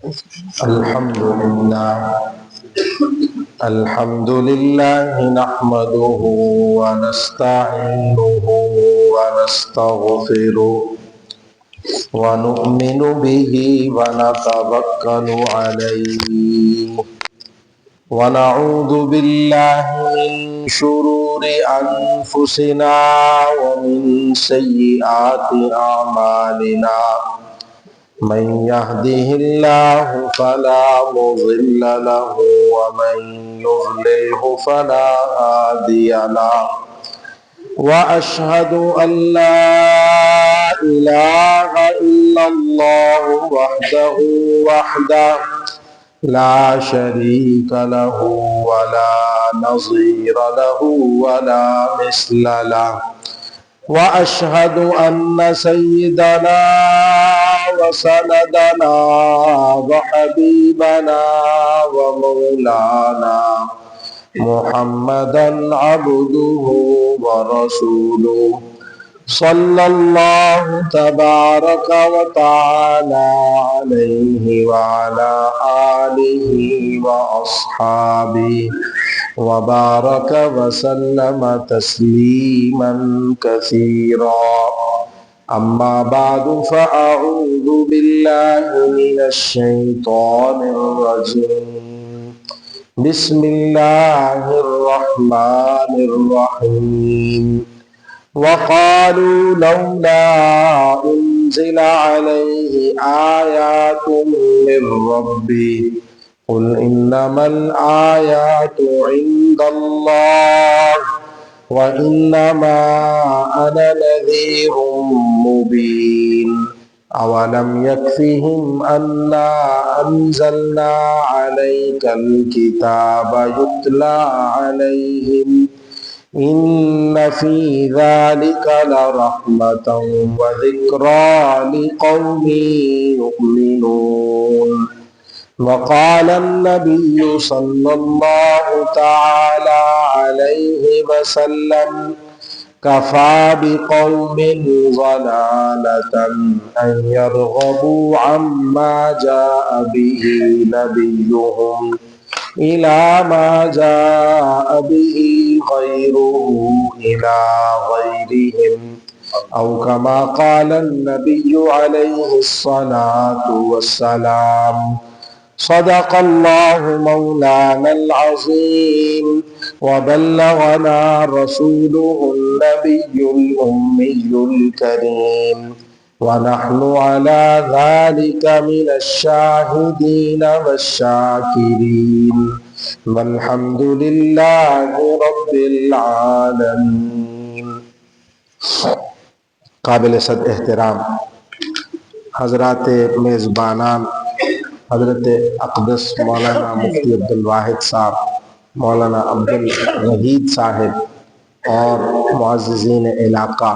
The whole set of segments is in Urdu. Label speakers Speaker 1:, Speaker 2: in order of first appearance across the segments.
Speaker 1: الحمد لله نحمده ونستعينه ونستغفره ونؤمن به ونتوكل عليه ونعوذ بالله من شرور أنفسنا ومن سيئات أعمالنا من يهده الله فلا مضل له ومن يضلله فلا هادي له وأشهد أن لا إله إلا الله وحده لا شريك له ولا نظير له ولا مثل له وأشهد أن سيدنا وسندنا وحبيبنا ومولانا محمدا عبده ورسوله صلى الله تبارك وتعالى عليه وعلى آله وأصحابه وبارك وسلم تسليما كثيرا أما بعد فأعوذ بالله من الشيطان الرجيم بسم الله الرحمن الرحيم وقالوا لولا أنزل عليه آيات من ربه قل إنما الآيات عند الله وإنما أنا نذير مبين أولم يكفهم أنا أنزلنا عليك الكتاب يتلى عليهم إن في ذلك لرحمة وذكرى لقوم يؤمنون وقال النبي صلى الله تعالى عليه وسلم كفى بقوم ضلالة أن يرغبوا عما جاء به نبيهم إلى ما جاء به غيره إلى غيرهم أو كما قال النبي عليه الصلاة والسلام صدق الله مولانا العظيم وبلغنا رسوله النبي الأمي الكريم ونحن على ذلك من الشاهدين والشاكرين والحمد لله رب العالمين. قابل صد احترام حضرات میزبانان حضرت اقدس مولانا مفتی عبدالواحد صاحب، مولانا عبدالوحید صاحب اور معززین علاقہ،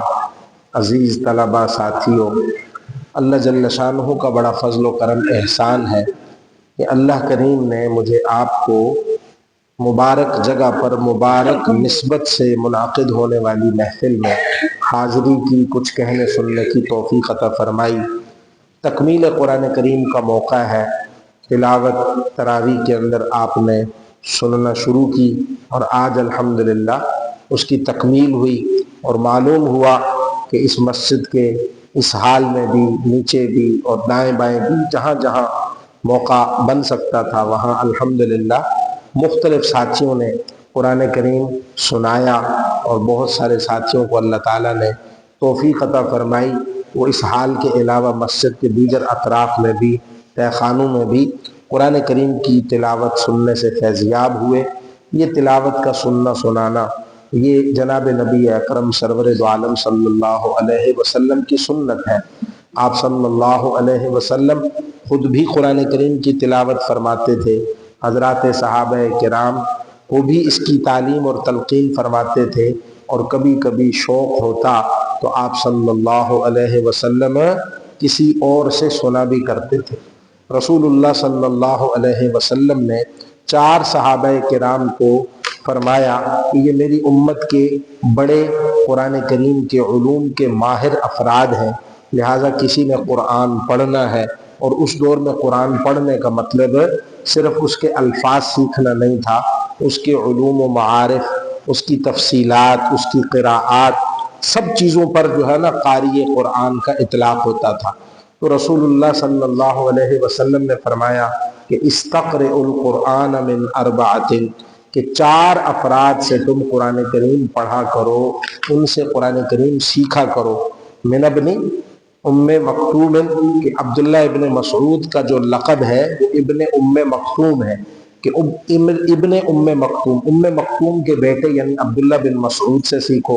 Speaker 1: عزیز طلبہ ساتھیوں، اللہ جل شانہ کا بڑا فضل و کرم احسان ہے کہ اللہ کریم نے مجھے آپ کو مبارک جگہ پر مبارک نسبت سے منعقد ہونے والی محفل میں حاضری کی، کچھ کہنے سننے کی توفیق عطا فرمائی۔ تکمیل قرآن کریم کا موقع ہے، تلاوت تراویح کے اندر آپ نے سننا شروع کی اور آج الحمدللہ اس کی تکمیل ہوئی، اور معلوم ہوا کہ اس مسجد کے اس حال میں بھی، نیچے بھی اور دائیں بائیں بھی، جہاں جہاں موقع بن سکتا تھا وہاں الحمدللہ مختلف ساتھیوں نے قرآن کریم سنایا، اور بہت سارے ساتھیوں کو اللہ تعالیٰ نے توفیق عطا فرمائی وہ اس حال کے علاوہ مسجد کے دیگر اطراف میں بھی، تہہ خانوں میں بھی قرآن کریم کی تلاوت سننے سے فیضیاب ہوئے۔ یہ تلاوت کا سننا سنانا یہ جناب نبی اکرم سرور دو عالم صلی اللہ علیہ وسلم کی سنت ہے۔ آپ صلی اللہ علیہ وسلم خود بھی قرآن کریم کی تلاوت فرماتے تھے، حضرات صحابہ کرام کو بھی اس کی تعلیم اور تلقین فرماتے تھے، اور کبھی کبھی شوق ہوتا تو آپ صلی اللہ علیہ وسلم کسی اور سے سنا بھی کرتے تھے۔ رسول اللہ صلی اللہ علیہ وسلم نے 4 صحابہ کرام کو فرمایا کہ یہ میری امت کے بڑے قرآن کریم کے علوم کے ماہر افراد ہیں، لہٰذا کسی نے قرآن پڑھنا ہے اور اس دور میں قرآن پڑھنے کا مطلب صرف اس کے الفاظ سیکھنا نہیں تھا، اس کے علوم و معارف، اس کی تفصیلات، اس کی قراءات، سب چیزوں پر جو ہے نا قاری قرآن کا اطلاق ہوتا تھا۔ تو رسول اللہ صلی اللہ علیہ وسلم نے فرمایا کہ استقرئ القرآن من اربعۃ، کہ 4 افراد سے تم قرآن کریم پڑھا کرو، ان سے قرآن کریم سیکھا کرو۔ من ابن ام مکتوم، کہ عبداللہ ابن مسعود کا جو لقب ہے وہ ابن ام مکتوم ہے، کہ ابن ام مکتوم، ام مکتوم کے بیٹے یعنی عبداللہ بن مسعود سے سیکھو۔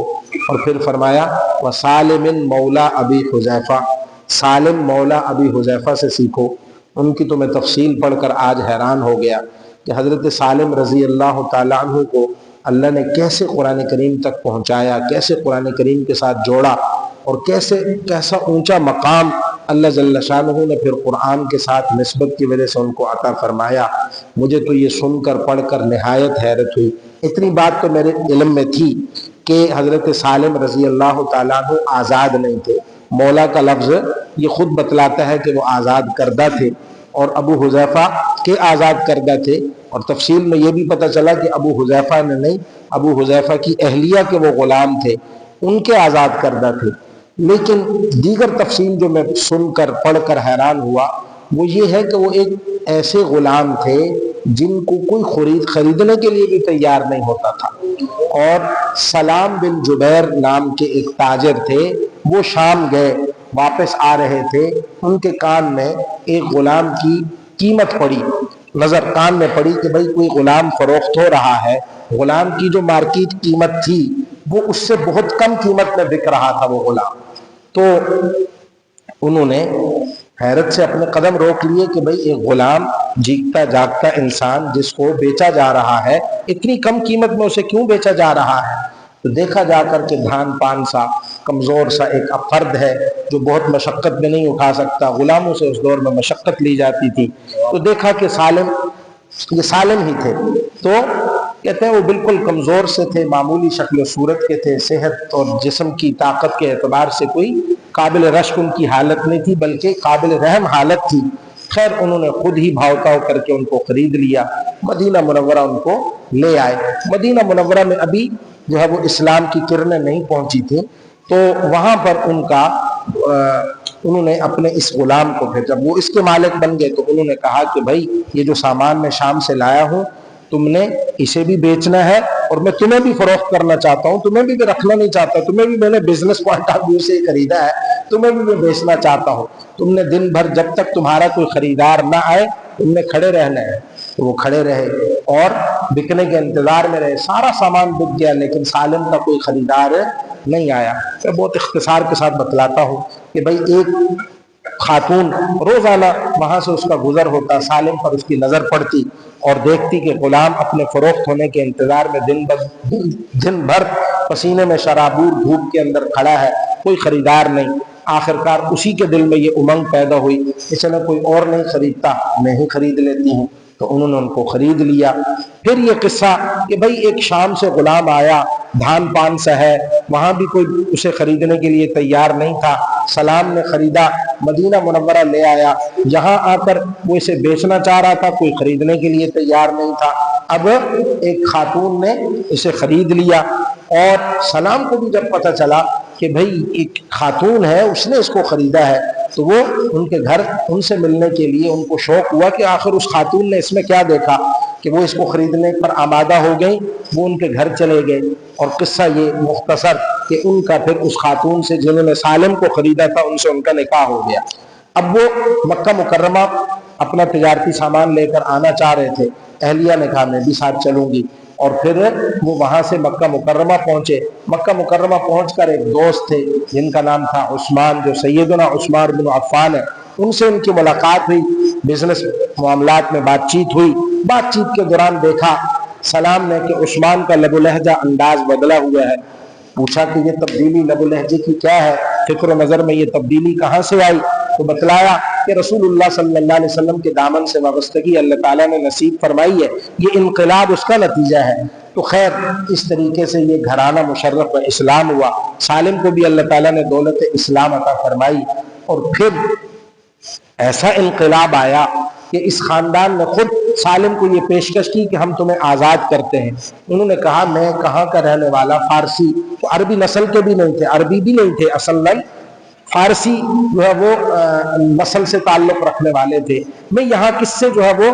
Speaker 1: اور پھر فرمایا وسالم مولا ابی حذیفہ، سالم مولا ابی حذیفہ سے سیکھو۔ ان کی تو میں تفصیل پڑھ کر آج حیران ہو گیا کہ حضرت سالم رضی اللہ تعالیٰ عنہ کو اللہ نے کیسے قرآن کریم تک پہنچایا، کیسے قرآن کریم کے ساتھ جوڑا، اور کیسا اونچا مقام اللہ جل شانہ نے پھر قرآن کے ساتھ نسبت کی وجہ سے ان کو عطا فرمایا۔ مجھے تو یہ سن کر پڑھ کر نہایت حیرت ہوئی۔ اتنی بات تو میرے علم میں تھی کہ حضرت سالم رضی اللہ تعالیٰ عنہ آزاد نہیں تھے، مولا کا لفظ یہ خود بتلاتا ہے کہ وہ آزاد کردہ تھے، اور ابو حذیفہ کے آزاد کردہ تھے، اور تفصیل میں یہ بھی پتہ چلا کہ ابو حذیفہ نے نہیں، ابو حذیفہ کی اہلیہ کے وہ غلام تھے، ان کے آزاد کردہ تھے۔ لیکن دیگر تفصیل جو میں سن کر پڑھ کر حیران ہوا وہ یہ ہے کہ وہ ایک ایسے غلام تھے جن کو کوئی خریدنے کے لیے بھی تیار نہیں ہوتا تھا، اور سلام بن جبیر نام کے ایک تاجر تھے، وہ شام گئے، واپس آ رہے تھے، ان کے کان میں ایک غلام کی قیمت پڑی، نظر کان میں پڑی کہ بھئی کوئی غلام فروخت ہو رہا ہے۔ غلام کی جو مارکیٹ قیمت تھی وہ اس سے بہت کم قیمت میں بک رہا تھا وہ غلام۔ تو انہوں نے حیرت سے اپنے قدم روک لیے کہ بھئی ایک غلام جیتا جاگتا انسان جس کو بیچا جا رہا ہے، اتنی کم قیمت میں اسے کیوں بیچا جا رہا ہے؟ تو دیکھا جا کر کے دھان پان سا کمزور سا ایک فرد ہے جو بہت مشقت میں نہیں اٹھا سکتا، غلاموں سے اس دور میں مشقت لی جاتی تھی، تو دیکھا کہ یہ سالم ہی تھے، تو کہتے ہیں وہ بالکل کمزور سے تھے، معمولی شکل و صورت کے تھے، صحت اور جسم کی طاقت کے اعتبار سے کوئی قابل رشک ان کی حالت نہیں تھی بلکہ قابل رحم حالت تھی۔ خیر انہوں نے خود ہی بھاؤ تاؤ کر کے ان کو خرید لیا، مدینہ منورہ ان کو لے آئے۔ مدینہ منورہ میں ابھی جو ہے وہ اسلام کی کرنیں نہیں پہنچی تھیں، تو وہاں پر انہوں نے اپنے اس غلام کو پھر جب وہ اس کے مالک بن گئے تو انہوں نے کہا کہ بھائی یہ جو سامان میں شام سے لایا ہوں تم نے اسے بھی بیچنا ہے، اور میں تمہیں بھی فروخت کرنا چاہتا ہوں، تمہیں بھی رکھنا نہیں چاہتا، تمہیں بھی میں نے بزنس پوائنٹ آف ویو سے خریدا ہے، تمہیں بھی میں بیچنا چاہتا ہوں۔ تم نے دن بھر جب تک تمہارا کوئی خریدار نہ آئے تم نے کھڑے رہنا ہے۔ تو وہ کھڑے رہے اور بکنے کے انتظار میں رہے، سارا سامان بک گیا لیکن سالم کا کوئی خریدار نہیں آیا۔ میں بہت اختصار کے ساتھ بتلاتا ہوں کہ بھائی ایک خاتون روزانہ وہاں سے اس کا گزر ہوتا، سالم پر اس کی نظر پڑتی اور دیکھتی کہ غلام اپنے فروخت ہونے کے انتظار میں دن بھر پسینے میں شرابور دھوپ کے اندر کھڑا ہے، کوئی خریدار نہیں۔ آخرکار اسی کے دل میں یہ امنگ پیدا ہوئی، اس نے کوئی اور نہیں خریدتا میں ہی خرید لیتی ہوں، تو انہوں نے ان کو خرید لیا۔ پھر یہ قصہ کہ بھئی ایک شام سے غلام آیا، دھان پان سا ہے، وہاں بھی کوئی اسے خریدنے کے لیے تیار نہیں تھا، سلام نے خریدا، مدینہ منورہ لے آیا، یہاں آ کر وہ اسے بیچنا چاہ رہا تھا، کوئی خریدنے کے لیے تیار نہیں تھا۔ اب ایک خاتون نے اسے خرید لیا، اور سلام کو بھی جب پتہ چلا کہ بھئی ایک خاتون ہے اس نے اس کو خریدا ہے، تو وہ ان کے گھر ان سے ملنے کے لیے ان کو شوق ہوا کہ آخر اس خاتون نے اس میں کیا دیکھا کہ وہ اس کو خریدنے پر آمادہ ہو گئی۔ وہ ان کے گھر چلے گئے، اور قصہ یہ مختصر کہ ان کا پھر اس خاتون سے جنہوں نے سالم کو خریدا تھا ان سے ان کا نکاح ہو گیا۔ اب وہ مکہ مکرمہ اپنا تجارتی سامان لے کر آنا چاہ رہے تھے، اہلیہ نے کہا میں بھی ساتھ چلوں گی، اور پھر وہ وہاں سے مکہ مکرمہ پہنچے۔ مکہ مکرمہ پہنچ کر ایک دوست تھے جن کا نام تھا عثمان، جو سیدنا عثمان بن عفان ہے، ان سے ان کی ملاقات ہوئی، بزنس معاملات میں بات چیت ہوئی۔ بات چیت کے دوران دیکھا سلام نے کہ عثمان کا لب و لہجہ انداز بدلا ہوا ہے۔ پوچھا کہ یہ تبدیلی لب و لہجے کی کیا ہے، فکر و نظر میں یہ تبدیلی کہاں سے آئی؟ تو بتلایا کہ رسول اللہ صلی اللہ علیہ وسلم کے دامن سے وابستگی اللہ تعالیٰ نے نصیب فرمائی ہے، یہ انقلاب اس کا نتیجہ ہے۔ تو خیر اس طریقے سے یہ گھرانہ مشرف اسلام ہوا، سالم کو بھی اللہ تعالیٰ نے دولت اسلام عطا فرمائی، اور پھر ایسا انقلاب آیا کہ اس خاندان نے خود سالم کو یہ پیشکش کی کہ ہم تمہیں آزاد کرتے ہیں۔ انہوں نے کہا میں کہاں کا رہنے والا، فارسی، تو عربی نسل کے بھی نہیں تھے، عربی بھی نہیں تھے، اصلاً فارسی جو ہے وہ نسل سے تعلق رکھنے والے تھے، میں یہاں کس سے جو ہے وہ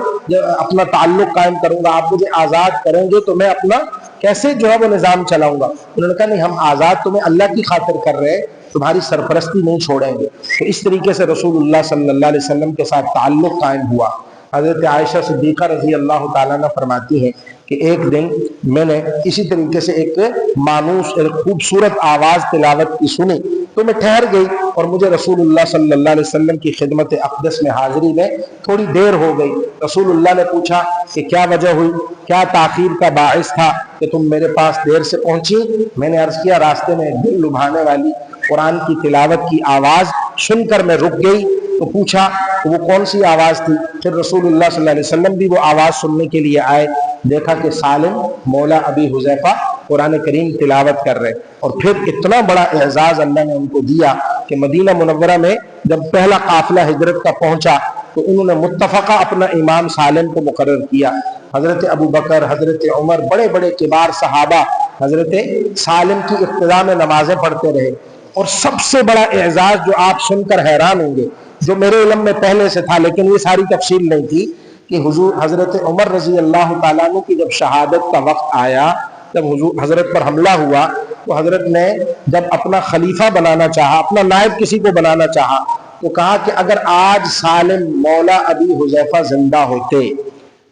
Speaker 1: اپنا تعلق قائم کروں گا، آپ مجھے آزاد کریں گے تو میں اپنا کیسے جو ہے وہ نظام چلاؤں گا؟ انہوں نے کہا نہیں، ہم آزاد تمہیں اللہ کی خاطر کر رہے ہیں، تمہاری سرپرستی نہیں چھوڑیں گے۔ تو اس طریقے سے رسول اللہ صلی اللہ علیہ وسلم کے ساتھ تعلق قائم ہوا۔ حضرت عائشہ صدیقہ رضی اللہ تعالیٰ عنہ فرماتی ہیں کہ ایک دن میں نے اسی طریقے سے ایک مانوس، ایک خوبصورت آواز تلاوت کی سنی، تو میں ٹھہر گئی اور مجھے رسول اللہ صلی اللہ علیہ وسلم کی خدمت اقدس میں حاضری میں تھوڑی دیر ہو گئی۔ رسول اللہ نے پوچھا کہ کیا وجہ ہوئی، کیا تاخیر کا باعث تھا کہ تم میرے پاس دیر سے پہنچی؟ میں نے عرض کیا راستے میں دل لبھانے والی قرآن کی تلاوت کی آواز سن کر میں رک گئی۔ تو پوچھا کہ وہ کون سی آواز تھی؟ پھر رسول اللہ صلی اللہ علیہ وسلم بھی وہ آواز سننے کے لیے آئے، دیکھا کہ سالم مولا ابی حذیفہ قرآن کریم تلاوت کر رہے، اور پھر اتنا بڑا اعزاز اللہ نے ان کو دیا کہ مدینہ منورہ میں جب پہلا قافلہ ہجرت کا پہنچا تو انہوں نے متفقہ اپنا امام سالم کو مقرر کیا۔ حضرت ابو بکر، حضرت عمر، بڑے بڑے کبار صحابہ حضرت سالم کی اقتداء میں نمازیں پڑھتے رہے۔ اور سب سے بڑا اعزاز جو آپ سن کر حیران ہوں گے، جو میرے علم میں پہلے سے تھا لیکن یہ ساری تفصیل نہیں تھی، کہ حضرت عمر رضی اللہ تعالیٰ عنہ کی جب شہادت کا وقت آیا، جب حضرت پر حملہ ہوا، تو حضرت نے جب اپنا خلیفہ بنانا چاہا، اپنا نائب کسی کو بنانا چاہا، تو کہا کہ اگر آج سالم مولا ابی حذیفہ زندہ ہوتے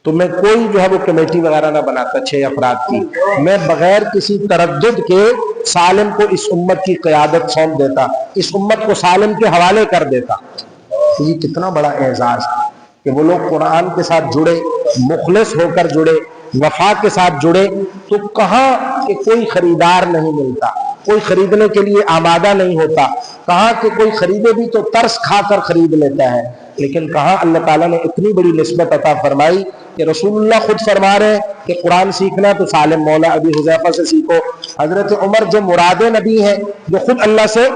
Speaker 1: تو میں کوئی جو ہے وہ کمیٹی وغیرہ نہ بناتا 6 افراد کی، میں بغیر کسی تردد کے سالم کو اس امت کی قیادت سونپ دیتا، اس امت کو سالم کے حوالے کر دیتا۔ یہ کتنا بڑا اعزاز کہ وہ لوگ قرآن کے ساتھ جڑے، مخلص ہو کر جڑے، وفا کے ساتھ جڑے، تو کہاں کہ کوئی خریدار نہیں ملتا، کوئی خریدنے کے لیے آمادہ نہیں ہوتا، کہاں کہ کوئی خریدے بھی تو ترس کھا کر خرید لیتا ہے، لیکن کہاں اللہ تعالیٰ نے اتنی بڑی نسبت عطا فرمائی کہ رسول اللہ خود فرما رہے ہیں کہ قرآن سیکھنا تو سالم مولا ابی حذیفہ سے سیکھو۔ حضرت عمر جو مراد نبی ہیں، جو خود اللہ سے،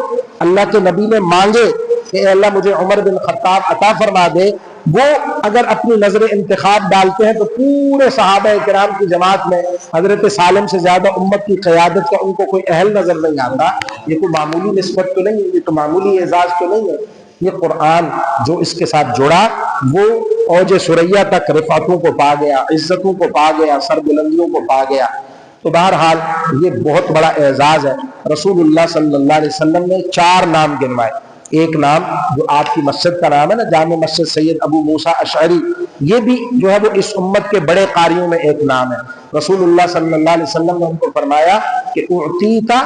Speaker 1: اللہ کے نبی نے مانگے کہ اے اللہ مجھے عمر بن خطاب عطا فرما دے، وہ اگر اپنی نظر انتخاب ڈالتے ہیں تو پورے صحابہ کرام کی جماعت میں حضرت سالم سے زیادہ امت کی قیادت کا ان کو کوئی اہل نظر نہیں آتا۔ یہ کوئی معمولی نسبت تو نہیں ہے، یہ تو معمولی اعزاز تو نہیں ہے، یہ قرآن جو اس کے ساتھ جڑا وہ اوج ثریا تک رفعتوں کو پا گیا، عزتوں کو پا گیا، سربلندیوں کو پا گیا۔ تو بہرحال یہ بہت بڑا اعزاز ہے۔ رسول اللہ صلی اللہ علیہ وسلم نے 4 نام گنوائے۔ ایک نام جو آپ کی مسجد کا نام ہے نا، جامع مسجد سید ابو موسیٰ اشعری، یہ بھی جو ہے وہ اس امت کے بڑے قاریوں میں ایک نام ہے۔ رسول اللہ صلی اللہ علیہ وسلم نے ان کو فرمایا کہ اعطیتا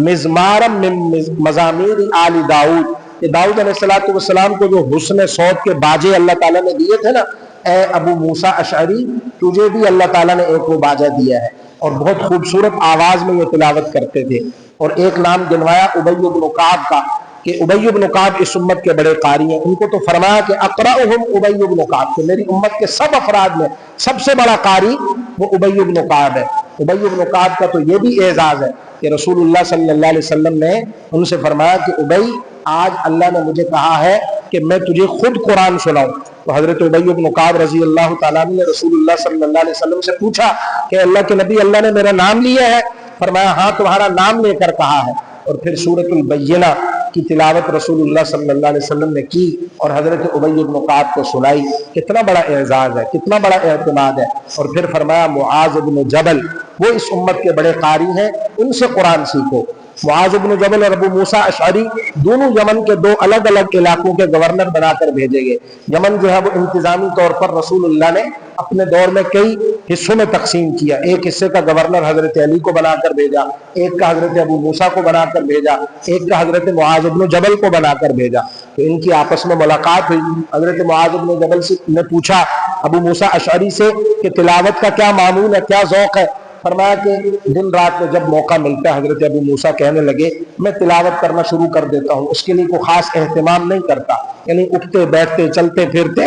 Speaker 1: مزمارا من مزامیر آل داؤد، کہ داؤد علیہ السلام کو جو حسن صوت کے باجے اللہ تعالیٰ نے دیے تھے نا، اے ابو موسیٰ اشعری تجھے بھی اللہ تعالیٰ نے ایک وہ باجا دیا ہے، اور بہت خوبصورت آواز میں یہ تلاوت کرتے تھے۔ اور ایک نام گنوایا ابی بن کعب کا، کہ ابی بن کعب اس امت کے بڑے قاری ہیں، ان کو تو فرمایا کہ اقرأہم ابی بن کعب، کہ میری امت کے سب افراد میں سب سے بڑا قاری وہ ابی بن کعب ہے۔ ابی بن کعب کا تو یہ بھی اعزاز ہے کہ رسول اللہ صلی اللہ علیہ وسلم نے ان سے فرمایا کہ ابی آج اللہ نے مجھے کہا ہے کہ میں تجھے خود قرآن سناؤں۔ تو حضرت ابی بن کعب رضی اللہ تعالیٰ نے رسول اللہ صلی اللہ علیہ وسلم سے پوچھا کہ اللہ کے نبی، اللہ نے میرا نام لیا ہے؟ فرمایا ہاں تمہارا نام لے کر کہا ہے۔ اور پھر سورۃ البینہ کی تلاوت رسول اللہ صلی اللہ علیہ وسلم نے کی اور حضرت ابی بن کعب کو سنائی۔ کتنا بڑا اعزاز ہے، کتنا بڑا اعتماد ہے۔ اور پھر فرمایا معاذ بن جبل، وہ اس امت کے بڑے قاری ہیں، ان سے قرآن سیکھو۔ معاذ بن جبل اور ابو موسیٰ اشعری دونوں یمن کے 2 الگ الگ علاقوں کے گورنر بنا کر بھیجے گئے۔ یمن جو ہے وہ انتظامی طور پر رسول اللہ نے اپنے دور میں کئی حصوں میں تقسیم کیا۔ ایک حصے کا گورنر حضرت علی کو بنا کر بھیجا، ایک کا حضرت ابو موسیٰ کو بنا کر بھیجا، ایک کا حضرت معاذ بن جبل کو بنا کر بھیجا۔ تو ان کی آپس میں ملاقات ہوئی۔ حضرت معاذ بن جبل نے پوچھا ابو موسیٰ اشعری سے کہ تلاوت کا کیا معمول ہے، کیا ذوق ہے؟ فرمایا کہ دن رات میں جب موقع ملتا ہے، حضرت ابو موسیٰ کہنے لگے میں تلاوت کرنا شروع کر دیتا ہوں، اس کے لیے کوئی خاص اہتمام نہیں کرتا، یعنی اٹھتے بیٹھتے چلتے پھرتے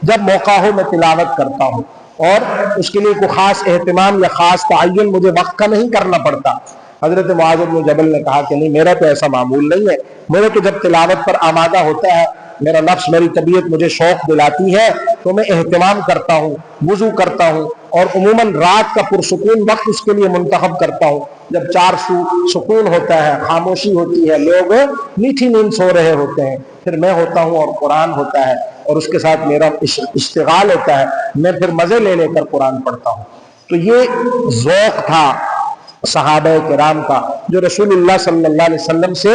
Speaker 1: جب موقع ہو میں تلاوت کرتا ہوں، اور اس کے لیے کوئی خاص اہتمام یا خاص تعین مجھے وقت کا نہیں کرنا پڑتا۔ حضرت معاذ بن جبل نے کہا کہ نہیں، میرا تو ایسا معمول نہیں ہے، میرے تو جب تلاوت پر آمادہ ہوتا ہے میرا نفس میری طبیعت مجھے شوق دلاتی ہے تو میں اہتمام کرتا ہوں، وضو کرتا ہوں، اور عموماً رات کا پرسکون وقت اس کے لیے منتخب کرتا ہوں جب چار سکون ہوتا ہے، خاموشی ہوتی ہے، لوگ میٹھی نیند سو رہے ہوتے ہیں، پھر میں ہوتا ہوں اور قرآن ہوتا ہے اور اس کے ساتھ میرا اشتغال ہوتا ہے، میں پھر مزے لے لے کر قرآن پڑھتا ہوں۔ تو یہ ذوق تھا صحابہ کرام کا جو رسول اللہ صلی اللہ علیہ وسلم سے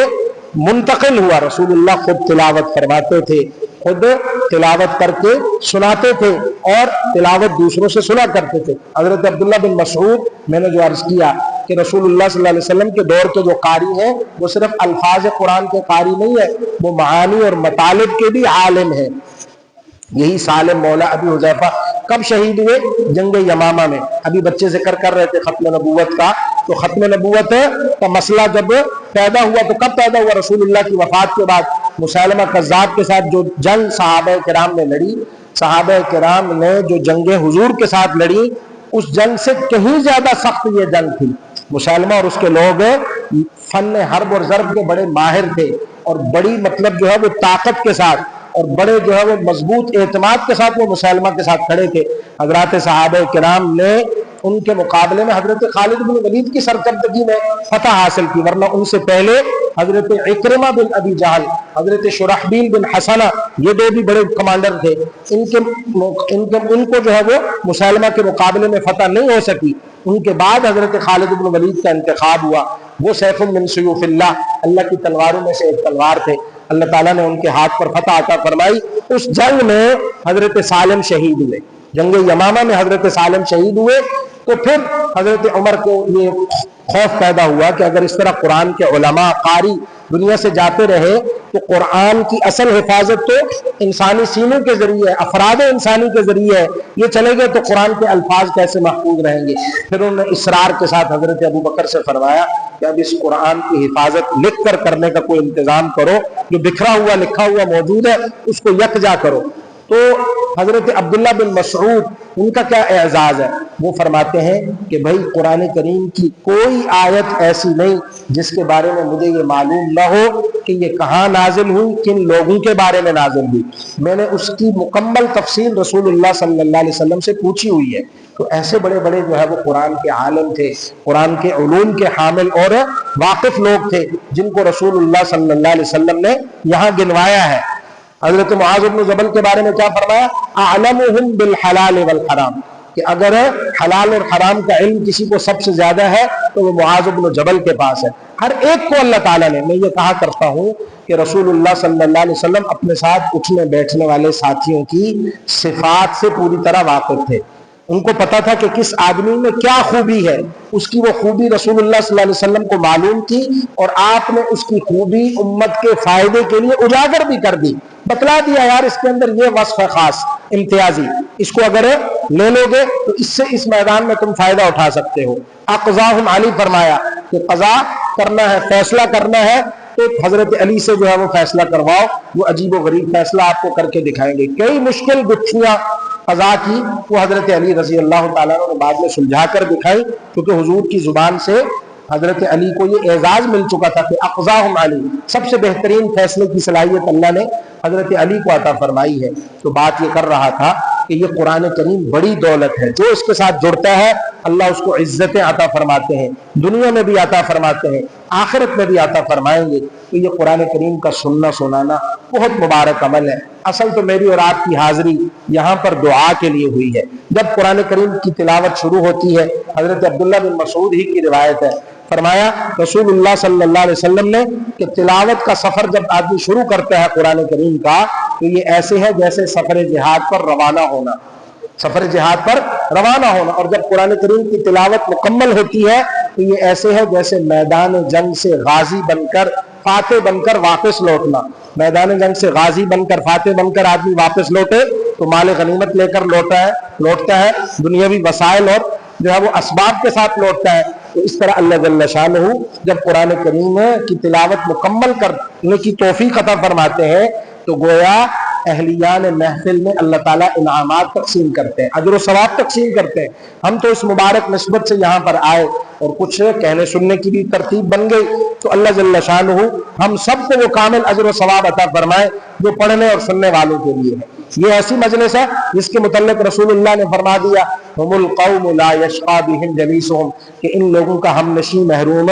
Speaker 1: منتقل ہوا۔ رسول اللہ خود تلاوت فرماتے تھے، خود تلاوت کر کے سناتے تھے اور تلاوت دوسروں سے سنا کرتے تھے۔ حضرت عبداللہ بن مسعود، میں نے جو عرض کیا کہ رسول اللہ صلی اللہ علیہ وسلم کے دور کے جو قاری ہیں وہ صرف الفاظ قرآن کے قاری نہیں ہے، وہ معانی اور مطالب کے بھی عالم ہیں۔ یہی سالم مولا ابی حذیفہ کب شہید ہوئے؟ جنگ یمامہ میں۔ ابھی بچے ذکر کر رہے تھے ختم نبوت کا، تو ختم نبوت کا مسئلہ جب پیدا ہوا تو کب پیدا ہوا؟ رسول اللہ کی وفات کے بعد۔ مسیلمہ کذاب کے ساتھ جو جنگ صحابہ کرام نے لڑی، صحابہ کرام نے جو جنگ حضور کے ساتھ لڑی، اس جنگ سے کہیں زیادہ سخت یہ جنگ تھی۔ مسیلمہ اور اس کے لوگ فن حرب اور ضرب کے بڑے ماہر تھے اور بڑی مطلب جو ہے وہ طاقت کے ساتھ اور بڑے جو ہے وہ مضبوط اعتماد کے ساتھ وہ مسیلمہ کے ساتھ کھڑے تھے۔ حضرات صحابہ کرام نے ان کے مقابلے میں حضرت خالد بن ولید کی سرکردگی میں فتح حاصل کی، ورنہ ان سے پہلے حضرت عکرمہ بن ابی جہل، حضرت شرحبیل بن حسنہ، یہ دو بھی بڑے کمانڈر تھے، ان کو جو ہے وہ مسیلمہ کے مقابلے میں فتح نہیں ہو سکی۔ ان کے بعد حضرت خالد بن ولید کا انتخاب ہوا۔ وہ سیف من سیوف اللہ کی تلواروں میں سے ایک تلوار تھے، اللہ تعالیٰ نے ان کے ہاتھ پر فتح عطا فرمائی۔ اس جنگ میں حضرت سالم شہید ہوئے، جنگ یمامہ میں حضرت سالم شہید ہوئے۔ تو پھر حضرت عمر کو یہ خوف پیدا ہوا کہ اگر اس طرح قرآن کے علماء قاری دنیا سے جاتے رہے تو قرآن کی اصل حفاظت تو انسانی سینوں کے ذریعے، افراد انسانی کے ذریعے ہے، یہ چلے گئے تو قرآن کے الفاظ کیسے محفوظ رہیں گے؟ پھر انہوں نے اصرار کے ساتھ حضرت ابو بکر سے فرمایا کہ اب اس قرآن کی حفاظت لکھ کر کرنے کا کوئی انتظام کرو، جو بکھرا ہوا لکھا ہوا موجود ہے اس کو یکجا کرو۔ تو حضرت عبداللہ بن مسعود، ان کا کیا اعزاز ہے؟ وہ فرماتے ہیں کہ بھائی قرآن کریم کی کوئی آیت ایسی نہیں جس کے بارے میں مجھے یہ معلوم نہ ہو کہ یہ کہاں نازل ہوئی، کن لوگوں کے بارے میں نازل ہوئی۔ میں نے اس کی مکمل تفصیل رسول اللہ صلی اللہ علیہ وسلم سے پوچھی ہوئی ہے۔ تو ایسے بڑے بڑے جو ہے وہ قرآن کے عالم تھے، قرآن کے علوم کے حامل اور واقف لوگ تھے، جن کو رسول اللہ صلی اللہ علیہ وسلم نے یہاں گنوایا ہے۔ حضرت معاذ بن جبل کے بارے میں کیا فرمایا؟ اعلمہم بالحلال والحرام، کہ اگر حلال اور حرام کا علم کسی کو سب سے زیادہ ہے تو وہ معاذ بن جبل کے پاس ہے۔ ہر ایک کو اللہ تعالیٰ نے، میں یہ کہا کرتا ہوں کہ رسول اللہ صلی اللہ علیہ وسلم اپنے ساتھ اٹھنے بیٹھنے والے ساتھیوں کی صفات سے پوری طرح واقف تھے۔ ان کو پتا تھا کہ کس آدمی میں کیا خوبی ہے، اس کی وہ خوبی رسول اللہ صلی اللہ علیہ وسلم کو معلوم تھی اور آپ نے اس کی خوبی امت کے فائدے کے لیے اجاگر بھی کر دی، بتلا دیا یار اس کے اندر یہ وصف ہے خاص امتیازی، اس کو اگر لے لو گے تو اس سے اس میدان میں تم فائدہ اٹھا سکتے ہو۔ اقضاہم علی، فرمایا کہ قضا کرنا ہے، فیصلہ کرنا ہے تو حضرت علی سے جو ہے وہ فیصلہ کرواؤ، وہ عجیب و غریب فیصلہ آپ کو کر کے دکھائیں گے۔ کئی مشکل گتھیاں قضا کی وہ حضرت علی رضی اللہ تعالیٰ نے بعد میں سلجھا کر دکھائی، کیونکہ حضور کی زبان سے حضرت علی کو یہ اعزاز مل چکا تھا کہ اقضاہم علی، سب سے بہترین فیصلے کی صلاحیت اللہ نے حضرت علی کو عطا فرمائی ہے۔ تو بات یہ کر رہا تھا کہ یہ قرآن کریم بڑی دولت ہے، جو اس کے ساتھ جڑتا ہے اللہ اس کو عزتیں عطا فرماتے ہیں، دنیا میں بھی عطا فرماتے ہیں، آخرت میں بھی عطا فرمائیں گے۔ تو یہ قرآن کریم کا سننا سنانا بہت مبارک عمل ہے۔ اصل تو میری اور آپ کی حاضری یہاں پر دعا کے لیے ہوئی ہے۔ جب قرآن کریم کی تلاوت شروع ہوتی ہے، حضرت عبداللہ بن مسعود ہی کی روایت ہے، فرمایا رسول اللہ صلی اللہ علیہ وسلم نے کہ تلاوت کا سفر جب آدمی شروع کرتا ہے قرآن کریم کا تو یہ ایسے ہے جیسے سفر جہاد پر روانہ ہونا، سفر جہاد پر روانہ ہونا، اور جب قرآن کریم کی تلاوت مکمل ہوتی ہے تو یہ ایسے ہے جیسے میدان جنگ سے غازی بن کر فاتح بن کر واپس لوٹنا۔ میدان جنگ سے غازی بن کر فاتح بن کر آدمی واپس لوٹے تو مال غنیمت لے کر لوٹتا ہے، دنیاوی وسائل اور جو ہے وہ اسباب کے ساتھ لوٹتا ہے۔ تو اس طرح اللہ جل شانہ جب قرآن کریم کی تلاوت مکمل کرنے کی توفیق عطا فرماتے ہیں تو گویا اہلیان محفل میں اللہ تعالیٰ انعامات تقسیم کرتے ہیں، اجر و ثواب تقسیم کرتے ہیں۔ ہم تو اس مبارک نسبت سے یہاں پر آئے اور کچھ کہنے سننے کی بھی ترتیب بن گئی، تو اللہ جل شانہ ہم سب کو وہ کامل اجر و ثواب عطا فرمائے جو پڑھنے اور سننے والوں کے لیے ہے۔ یہ ایسی مجلس ہے جس کے متعلق رسول اللہ نے فرما دیا ہم القوم لا یشقی بہم جلیسہم، کہ ان لوگوں کا ہم نشین محروم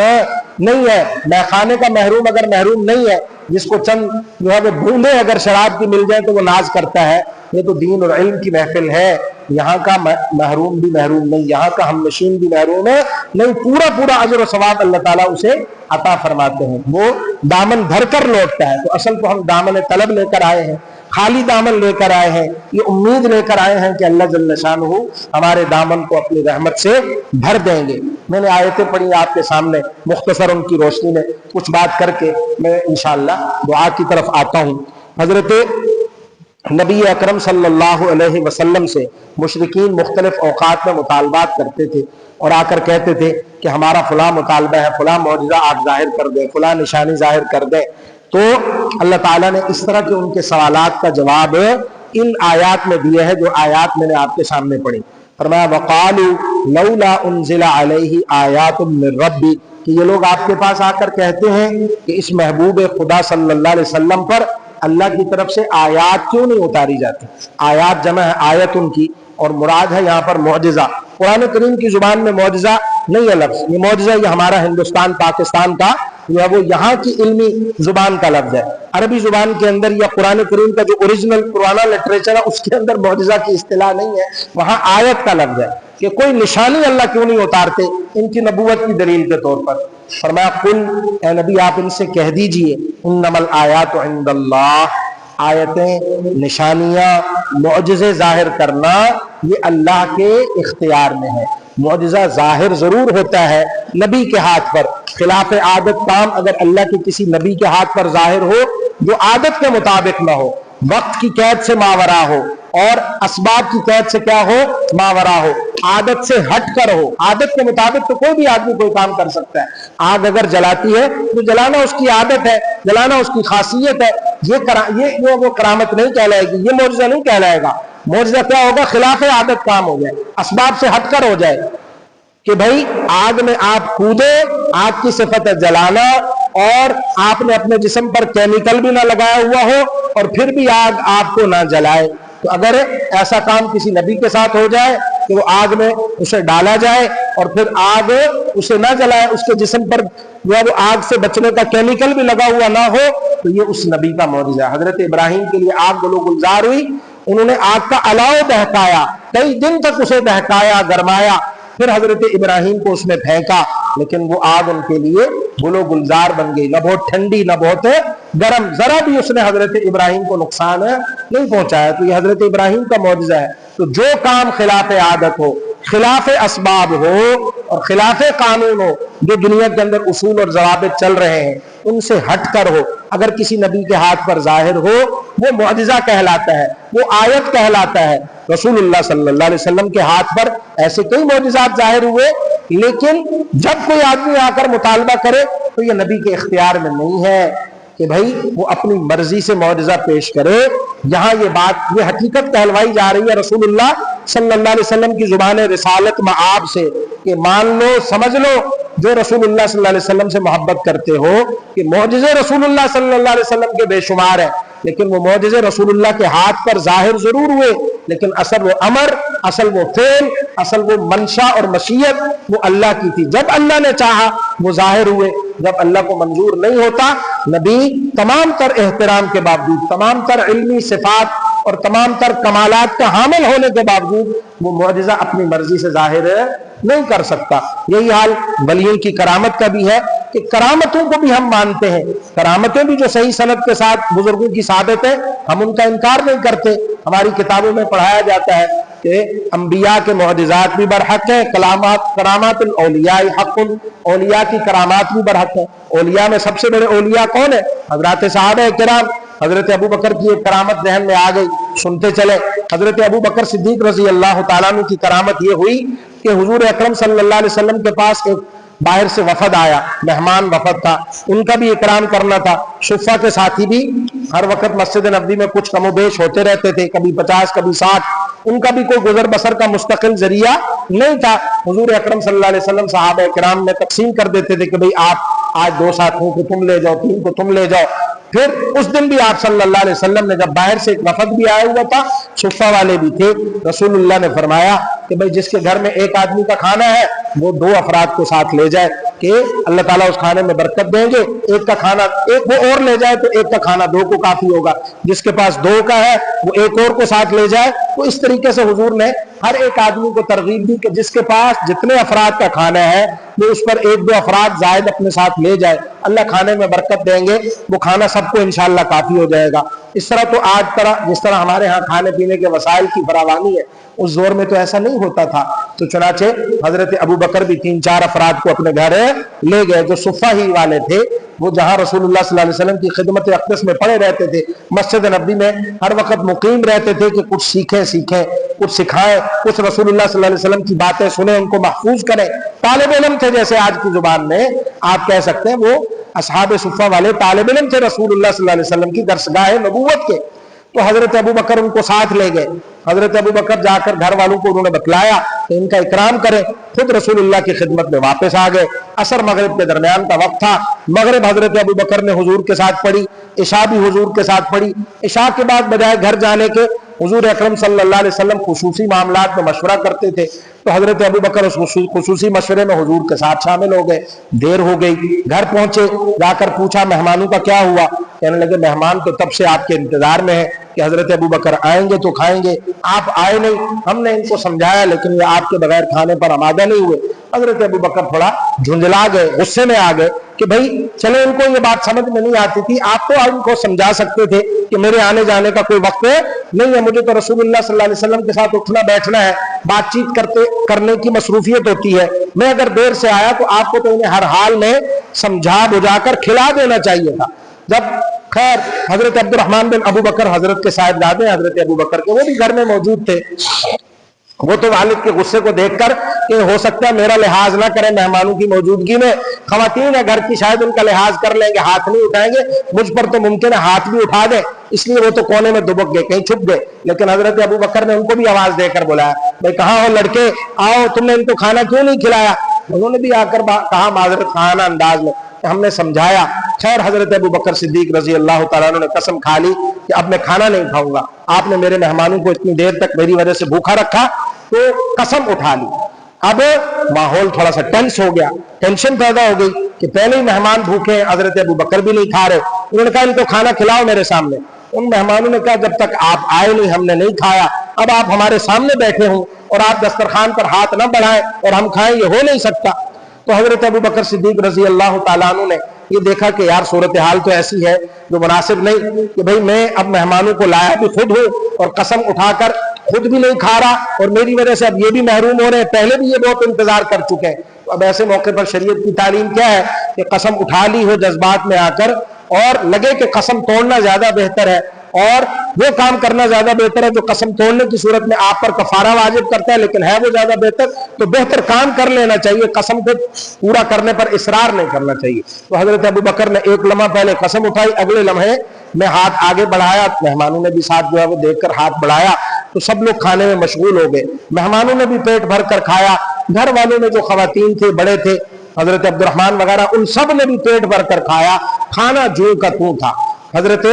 Speaker 1: نہیں ہے، مے خانے کا محروم اگر محروم نہیں ہے، جس کو چند جو ہے وہ بوندیں اگر شراب کی مل جائے تو وہ ناز کرتا ہے، یہ تو دین اور علم کی محفل ہے، یہاں کا محروم بھی محروم نہیں، یہاں کا ہم نشین بھی محروم ہے نہیں، پورا پورا اجر و ثواب اللہ تعالیٰ اسے عطا فرماتے ہیں، وہ دامن بھر کر لوٹتا ہے۔ تو اصل تو ہم دامن طلب لے کر آئے ہیں، خالی دامن لے کر آئے ہیں، یہ امید لے کر آئے ہیں کہ اللہ جل شانہ ہمارے دامن کو اپنی رحمت سے بھر دیں گے۔ میں نے آیتیں پڑھی آپ کے سامنے، مختصر ان کی روشنی میں کچھ بات کر کے میں انشاءاللہ دعا کی طرف آتا ہوں۔ حضرت نبی اکرم صلی اللہ علیہ وسلم سے مشرکین مختلف اوقات میں مطالبات کرتے تھے اور آ کر کہتے تھے کہ ہمارا فلاں مطالبہ ہے، فلاں معجزہ آپ ظاہر کر دیں، فلاں نشانی ظاہر کر دیں۔ تو اللہ تعالیٰ نے اس طرح کے ان کے سوالات کا جواب ان آیات میں دیے ہے جو آیات میں نے آپ کے سامنے پڑھی۔ فرمایا وَقَالُوا لَوْلَا أُنزِلَ عَلَيْهِ آيَاتٌ مِّن رَّبِّهِ، کہ یہ لوگ آپ کے پاس آ کر کہتے ہیں کہ اس محبوب خدا صلی اللہ علیہ وسلم پر اللہ کی طرف سے آیات کیوں نہیں اتاری جاتی۔ آیات جمع ہے آیت ان کی، اور مراد ہے یہاں پر معجزہ۔ قرآن کریم کی زبان میں معجزہ نہیں ہے لفظ، یہ معجزہ یہ ہمارا ہندوستان پاکستان کا یا وہ یہاں کی علمی زبان کا لفظ ہے۔ عربی زبان کے اندر یا قرآن کریم کا جو اوریجنل پرانا لٹریچر ہے اس کے اندر معجزہ کی اصطلاح نہیں ہے، وہاں آیت کا لفظ ہے کہ کوئی نشانی اللہ کیوں نہیں اتارتے ان کی نبوت کی دلیل کے طور پر۔ فرمایا قل، اے نبی آپ ان سے کہہ دیجئے انما الآیات عند اللہ، آیتیں، نشانیاں، معجزے ظاہر کرنا یہ اللہ کے اختیار میں ہے۔ معجزہ ظاہر ضرور ہوتا ہے نبی کے ہاتھ پر، خلاف عادت کام اگر اللہ کے کسی نبی کے ہاتھ پر ظاہر ہو جو عادت کے مطابق نہ ہو، وقت کی قید سے ماورا ہو اور اسباب کی قید سے کیا ہو، ماورا ہو، عادت سے ہٹ کر ہو۔ عادت کے مطابق تو کوئی بھی آدمی کوئی کام کر سکتا ہے، آگ اگر جلاتی ہے تو جلانا اس کی عادت ہے، جلانا اس کی خاصیت ہے، یہ وہ کرامت نہیں کہلائے گی، یہ معجزہ نہیں کہلائے گا۔ معجزہ کیا ہوگا؟ خلاف عادت کام ہو جائے، اسباب سے ہٹ کر ہو جائے، کہ بھائی آگ میں آپ کودے، آگ کی صفت ہے جلانا، اور آپ نے اپنے جسم پر کیمیکل بھی نہ لگایا ہوا ہو اور پھر بھی آگ آپ کو نہ جلائے۔ تو اگر ایسا کام کسی نبی کے ساتھ ہو جائے کہ وہ آگ میں اسے ڈالا جائے اور پھر آگ اسے نہ جلائے، اس کے جسم پر جو ہے وہ آگ سے بچنے کا کیمیکل بھی لگا ہوا نہ ہو، تو یہ اس نبی کا معجزہ ہے۔ حضرت ابراہیم کے لیے آگ گلو گلزار ہوئی، انہوں نے آگ کا الاؤ بہکایا، کئی دن تک اسے بہکایا، گرمایا، پھر حضرت ابراہیم کو اس میں پھینکا، لیکن وہ آگ ان کے لیے گلو گلزار بن گئی، نہ بہت ٹھنڈی نہ بہت گرم، ذرا بھی اس نے حضرت ابراہیم کو نقصان نہیں پہنچایا۔ تو یہ حضرت ابراہیم کا معجزہ ہے۔ تو جو کام خلاف عادت ہو، خلاف اسباب ہو اور خلاف قانون ہو، جو دنیا کے اندر اصول اور ضوابط چل رہے ہیں ان سے ہٹ کر ہو، اگر کسی نبی کے ہاتھ پر ظاہر ہو، وہ معجزہ کہلاتا ہے، وہ آیت کہلاتا ہے۔ رسول اللہ صلی اللہ علیہ وسلم کے ہاتھ پر ایسے کئی معجزات ظاہر ہوئے، لیکن جب کوئی آدمی آ کر مطالبہ کرے تو یہ نبی کے اختیار میں نہیں ہے کہ بھائی وہ اپنی مرضی سے معجزہ پیش کرے۔ یہاں یہ بات، یہ حقیقت کہلوائی جا رہی ہے رسول اللہ صلی اللہ علیہ وسلم کی زبان رسالت معاب سے کہ مان لو، سمجھ لو، جو رسول اللہ صلی اللہ علیہ وسلم سے محبت کرتے ہو کہ معجزے رسول اللہ صلی اللہ علیہ وسلم کے بے شمار ہیں، لیکن وہ معجزے رسول اللہ کے ہاتھ پر ظاہر ضرور ہوئے، لیکن اصل وہ امر، اصل وہ فعل، اصل وہ منشا اور مشیت وہ اللہ کی تھی۔ جب اللہ نے چاہا وہ ظاہر ہوئے، جب اللہ کو منظور نہیں ہوتا، نبی تمام تر احترام کے باوجود، تمام تر علمی صفات اور تمام تر کمالات کا حامل ہونے کے باوجود وہ معجزہ اپنی مرضی سے ظاہر نہیں کر سکتا۔ یہی حال ولیوں کی کرامت کا بھی ہے کہ کرامتوں کو بھی ہم مانتے ہیں، کرامتیں بھی جو صحیح سند کے ساتھ بزرگوں کی ثابت ہے، ہم ان کا انکار نہیں کرتے۔ ہماری کتابوں میں پڑھایا جاتا ہے کہ انبیاء کے معجزات بھی برحق ہیں، کرامات الاولیاء حق، اولیاء کی کرامات بھی برحق ہیں۔ اولیاء میں سب سے بڑے اولیاء کون ہیں؟ حضرات صحابہ کرام۔ حضرت ابو بکر کی ایک کرامت ذہن میں آ گئی، سنتے چلے۔ حضرت ابو بکر صدیق رضی اللہ تعالیٰ عنہ کی کرامت یہ ہوئی کہ حضور اکرم صلی اللہ علیہ وسلم کے پاس ایک باہر سے وفد آیا, مہمان وفد تھا, ان کا بھی اکرام کرنا تھا. صفہ کے ساتھی بھی ہر وقت مسجد نبوی میں کچھ کم و بیش ہوتے رہتے تھے, کبھی 50 کبھی 60, ان کا بھی کوئی گزر بسر کا مستقل ذریعہ نہیں تھا. حضور اکرم صلی اللہ علیہ وسلم صحابہ کرام میں تقسیم کر دیتے تھے کہ بھئی آپ آج 2 ساتھیوں کو تم لے جاؤ, 3 کو تم لے جاؤ. پھر اس دن بھی آپ صلی اللہ علیہ وسلم نے, جب باہر سے ایک وفد بھی آیا ہوا تھا, صفہ والے بھی تھے, رسول اللہ نے فرمایا کہ بھئی جس کے گھر میں ایک آدمی کا کھانا ہے وہ 2 افراد کو ساتھ لے جائے کہ اللہ تعالیٰ اس کھانے میں برکت دیں گے. ایک کا کھانا ایک وہ اور لے جائے تو ایک کا کھانا 2 کو کافی ہوگا, جس کے پاس 2 کا ہے وہ ایک اور کو ساتھ لے جائے. تو اس طریقے سے حضور نے ہر ایک آدمی کو ترغیب دی کہ جس کے پاس جتنے افراد کا کھانا ہے وہ اس پر 1-2 افراد زائد اپنے ساتھ لے جائے, اللہ کھانے میں برکت دیں گے, وہ کھانا سب کو انشاءاللہ کافی ہو جائے گا. اس طرح تو آج جس طرح ہمارے ہاں کھانے پینے کے وسائل کی فراوانی ہے, اس دور میں تو ایسا نہیں ہوتا تھا. تو چنانچہ حضرت ابو بکر بھی 3-4 افراد کو اپنے گھر لے گئے جو صفہ ہی والے تھے, وہ جہاں رسول اللہ صلی اللہ علیہ وسلم کی خدمت اقدس میں پڑے رہتے تھے, مسجد نبوی میں ہر وقت مقیم رہتے تھے کہ کچھ سیکھیں, کچھ سکھائیں, کچھ رسول اللہ صلی اللہ علیہ وسلم کی باتیں سنیں, ان کو محفوظ کریں. طالب علم تھے, جیسے آج کی زبان میں آپ کہہ سکتے ہیں, وہ اصحاب صفہ والے طالب علم تھے رسول اللہ صلی اللہ علیہ وسلم کی درسگاہ نبوت کے. تو حضرت ابو بکر ان کو ساتھ لے گئے. حضرت ابو بکر جا کر گھر والوں کو انہوں نے بتلایا کہ ان کا اکرام کریں, خود رسول اللہ کی خدمت میں واپس آ گئے. عصر مغرب کے درمیان کا وقت تھا, مغرب حضرت ابو بکر نے حضور کے ساتھ پڑھی, عشاء بھی حضور کے ساتھ پڑھی. عشاء کے بعد بجائے گھر جانے کے حضور اکرم صلی اللہ علیہ وسلم خصوصی معاملات میں مشورہ کرتے تھے, تو حضرت ابو بکر اس خصوصی مشورے میں حضور کے ساتھ شامل ہو گئے. دیر ہو گئی, گھر پہنچے, جا کر پوچھا مہمانوں کا کیا ہوا. کہنے لگے مہمان تو تب سے آپ کے انتظار میں ہیں کہ حضرت ابو بکر آئیں گے تو کھائیں گے, آپ آئے نہیں. ہم نے ان کو سمجھایا لیکن یہ آپ کے بغیر کھانے پر آمادہ نہیں ہوئے. حضرت ابو بکر تھوڑا جھنجھلا گئے, غصے میں آ گئے کہ بھئی چلے ان کو یہ بات سمجھ میں نہیں آتی تھی, آپ تو ان کو سمجھا سکتے تھے کہ میرے آنے جانے کا کوئی وقت نہیں ہے, مجھے تو رسول اللہ صلی اللہ علیہ وسلم کے ساتھ اٹھنا بیٹھنا ہے, بات چیت کرنے کی مصروفیت ہوتی ہے. میں اگر دیر سے آیا تو آپ کو تو انہیں ہر حال میں سمجھا بجھا کر کھلا دینا چاہیے تھا. جب خیر حضرت عبد الرحمن بن ابو بکر حضرت کے صاحبزادے حضرت ابو بکر کے, وہ بھی گھر میں موجود تھے. وہ تو والد کے غصے کو دیکھ کر کہ ہو سکتا ہے میرا لحاظ نہ کریں مہمانوں کی موجودگی میں, خواتین ہے گھر کی, شاید ان کا لحاظ کر لیں گے, ہاتھ نہیں اٹھائیں گے, مجھ پر تو ممکن ہے ہاتھ بھی اٹھا دیں, اس لیے وہ تو کونے میں دبک گئے, کہیں چھپ گئے. لیکن حضرت ابو بکر نے ان کو بھی آواز دے کر بلایا, بھائی کہاں ہو لڑکے, آؤ, تم نے ان کو کھانا کیوں نہیں کھلایا. انہوں نے بھی آ کر کہا معذرت خانہ انداز میں, ہم نے سمجھایا. خیر حضرت ابو بکر صدیق رضی اللہ تعالیٰ عنہ نے قسم کھا لی کہ اب میں کھانا نہیں کھاؤں گا, آپ نے میرے مہمانوں کو اتنی دیر تک میری وجہ سے بھوکا رکھا, تو قسم اٹھا لی. اب ماحول تھوڑا سا ٹینس ہو گیا, ٹینشن پیدا ہو گئی کہ پہلے ہی مہمان بھوکے ہیں, حضرت ابو بکر بھی نہیں کھا رہے. انہوں نے کہا ان کو کھانا کھلاؤ میرے سامنے. ان مہمانوں نے کہا جب تک آپ آئے نہیں ہم نے نہیں کھایا, اب آپ ہمارے سامنے بیٹھے ہوں اور آپ دسترخوان پر ہاتھ نہ بڑھائیں اور ہم کھائیں, یہ ہو نہیں سکتا. تو حضرت ابو بکر صدیق رضی اللہ تعالیٰ عنہ نے یہ دیکھا کہ یار صورتحال تو ایسی ہے جو مناسب نہیں کہ بھئی میں اب مہمانوں کو لایا بھی خود ہوں اور قسم اٹھا کر خود بھی نہیں کھا رہا, اور میری وجہ سے اب یہ بھی محروم ہو رہے ہیں, پہلے بھی یہ بہت انتظار کر چکے ہیں. تو اب ایسے موقع پر شریعت کی تعلیم کیا ہے کہ قسم اٹھا لی ہو جذبات میں آ کر, اور لگے کہ قسم توڑنا زیادہ بہتر ہے, اور وہ کام کرنا زیادہ بہتر ہے جو قسم توڑنے کی صورت میں آپ پر کفارہ واجب کرتا ہے, لیکن ہے وہ زیادہ بہتر, تو بہتر کام کر لینا چاہیے, قسم کو پورا کرنے پر اصرار نہیں کرنا چاہیے. تو حضرت ابو بکر نے ایک لمحہ پہلے قسم اٹھائی, اگلے لمحے میں ہاتھ آگے بڑھایا, مہمانوں نے بھی ساتھ جو ہے وہ دیکھ کر ہاتھ بڑھایا, تو سب لوگ کھانے میں مشغول ہو گئے. مہمانوں نے بھی پیٹ بھر کر کھایا, گھر والوں نے جو خواتین تھے, بڑے تھے, حضرت عبد الرحمن وغیرہ, ان سب نے بھی پیٹ بھر کر کھایا. کھانا جو کا تو تھا. حضرت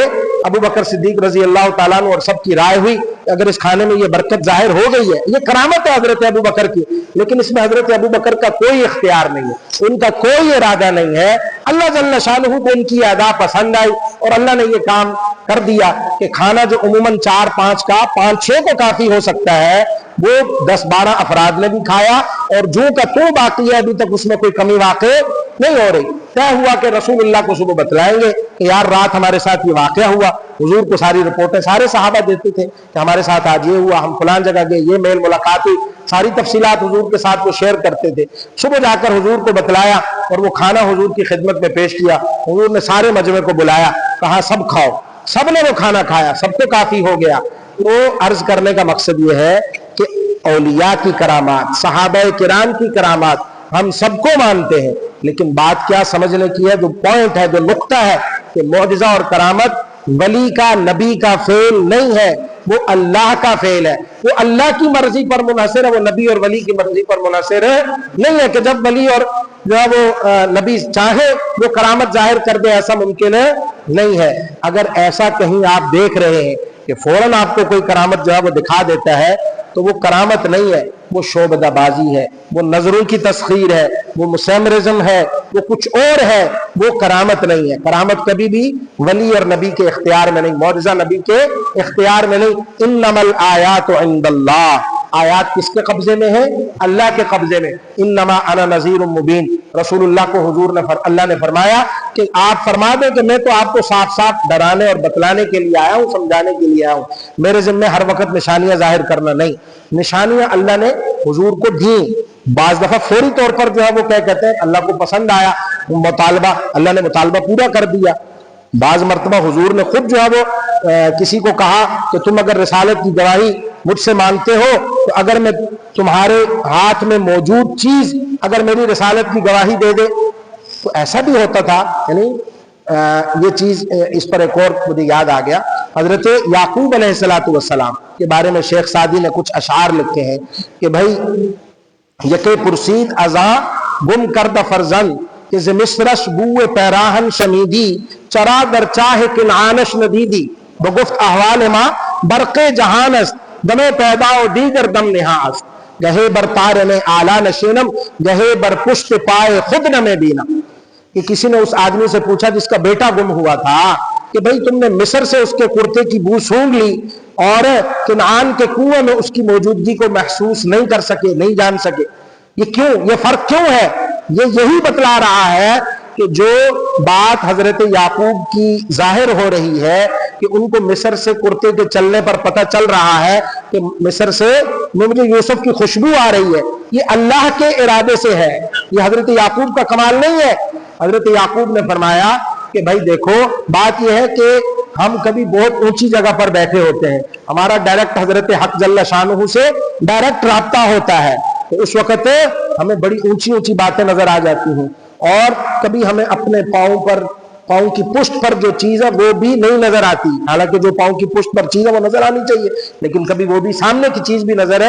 Speaker 1: ابو بکر صدیق رضی اللہ تعالیٰ عنہ اور سب کی رائے ہوئی کہ اگر اس کھانے میں یہ برکت ظاہر ہو گئی ہے, یہ کرامت ہے حضرت ابو بکر کی, لیکن اس میں حضرت ابو بکر کا کوئی اختیار نہیں ہے, ان کا کوئی ارادہ نہیں ہے. اللہ جل شانہ کو ان کی ادا پسند آئی اور اللہ نے یہ کام کر دیا کہ کھانا جو عموماً 4-5 کا 5-6 کو کافی ہو سکتا ہے, وہ 10-12 افراد نے بھی کھایا, اور جو کا تو باقی ہے ابھی تک اس میں کوئی کمی واقع نہیں ہو رہی. طے ہوا کہ رسول اللہ کو صبح بتلائیں گے کہ یار رات ہمارے ساتھ یہ واقعہ ہوا. حضور کو ساری رپورٹیں سارے صحابہ دیتے تھے کہ ہمارے ساتھ آج یہ ہوا, ہم فلان جگہ گئے, یہ میل ملاقات ہوئی, ساری تفصیلات حضور کے ساتھ وہ شیئر کرتے تھے. صبح جا کر حضور کو بتلایا اور وہ کھانا حضور کی خدمت میں پیش کیا. حضور نے سارے مجمع کو بلایا, کہا سب کھاؤ. سب نے وہ کھانا کھایا, سب کو کافی ہو گیا. تو عرض کرنے کا مقصد یہ ہے کہ اولیاء کی کرامات, صحابہ کرام کی کرامات, ہم سب کو مانتے ہیں، لیکن بات کیا سمجھنے کی ہے، جو پوائنٹ ہے، جو نقطہ ہے کہ معجزہ اور کرامت ولی کا، نبی کا فعل نہیں ہے، وہ اللہ کا فعل ہے، وہ اللہ کی مرضی پر منحصر ہے، وہ نبی اور ولی کی مرضی پر منحصر نہیں ہے کہ جب ولی اور جو ہے وہ نبی چاہے وہ کرامت ظاہر کر دے، ایسا ممکن نہیں ہے۔ اگر ایسا کہیں آپ دیکھ رہے ہیں کہ فوراً آپ کو کوئی کرامت جو ہے وہ دکھا دیتا ہے، تو وہ کرامت نہیں ہے، وہ شعبدہ بازی ہے، وہ نظروں کی تسخیر ہے، وہ مسمرزم ہے، وہ کچھ اور ہے، وہ کرامت نہیں ہے۔ کرامت کبھی بھی ولی اور نبی کے اختیار میں نہیں، معجزہ نبی کے اختیار میں نہیں۔ انما الآیات عند اللہ، آیات کس کے قبضے میں ہے؟ اللہ کے قبضے میں۔ انما انا نذیر مبین، رسول اللہ کو حضور نے اللہ نے فرمایا کہ آپ فرما دیں کہ میں تو آپ کو صاف صاف ڈرانے اور بتلانے کے لیے آیا ہوں، سمجھانے کے لیے آیا ہوں، میرے ذمہ ہر وقت نشانیاں ظاہر کرنا نہیں۔ نشانیاں اللہ نے حضور کو دیں، بعض دفعہ فوری طور پر جو ہے وہ کیا کہتے ہیں اللہ کو پسند آیا مطالبہ، اللہ نے مطالبہ پورا کر دیا۔ بعض مرتبہ حضور نے خود جو ہے وہ کسی کو کہا کہ تم اگر رسالت کی گواہی مجھ سے مانتے ہو تو اگر میں تمہارے ہاتھ میں موجود چیز اگر میری رسالت کی گواہی دے دے، تو ایسا بھی ہوتا تھا۔ یعنی یہ چیز اس پر ایک اور مجھے یاد آ گیا، حضرت یعقوب علیہ السلام کے بارے میں شیخ سعدی نے کچھ اشعار لکھے ہیں کہ بھائی یکے پرسید ازاں گم کرد فرزند کہ ز مصرش بوئے پیراہن شمیدی چرا در چاہ کنعانش ندیدی بگفت احوال ماں برق جہانست دم پیدا و دیگر دم نہاست گہے بر تار میں آلہ نشینم گہے بر پشت پائے خود نمے بینا۔ کہ کسی نے اس آدمی سے پوچھا جس کا بیٹا گم ہوا تھا کہ بھئی تم نے مصر سے اس کے کرتے کی بو سونگھ لی اور کنعان کے کنویں میں اس کی موجودگی کو محسوس نہیں کر سکے، نہیں جان سکے، یہ کیوں؟ یہ فرق کیوں ہے؟ یہ یہی بتلا رہا ہے کہ جو بات حضرت یعقوب کی ظاہر ہو رہی ہے کہ ان کو مصر سے کرتے کے چلنے پر پتہ چل رہا ہے کہ مصر سے مجھے یوسف کی خوشبو آ رہی ہے، یہ اللہ کے ارادے سے ہے، یہ حضرت یعقوب کا کمال نہیں ہے۔ حضرت یعقوب نے فرمایا کہ بھائی دیکھو بات یہ ہے کہ ہم کبھی بہت اونچی جگہ پر بیٹھے ہوتے ہیں، ہمارا ڈائریکٹ حضرت حق جل شانہ سے ڈائریکٹ رابطہ ہوتا ہے، تو اس وقت ہمیں بڑی اونچی اونچی باتیں نظر آ جاتی ہیں، اور کبھی ہمیں اپنے پاؤں کی پشت پر جو چیز ہے وہ بھی نہیں نظر آتی، حالانکہ جو پاؤں کی پشت پر چیز ہے وہ نظر آنی چاہیے، لیکن کبھی وہ بھی سامنے کی چیز بھی نظر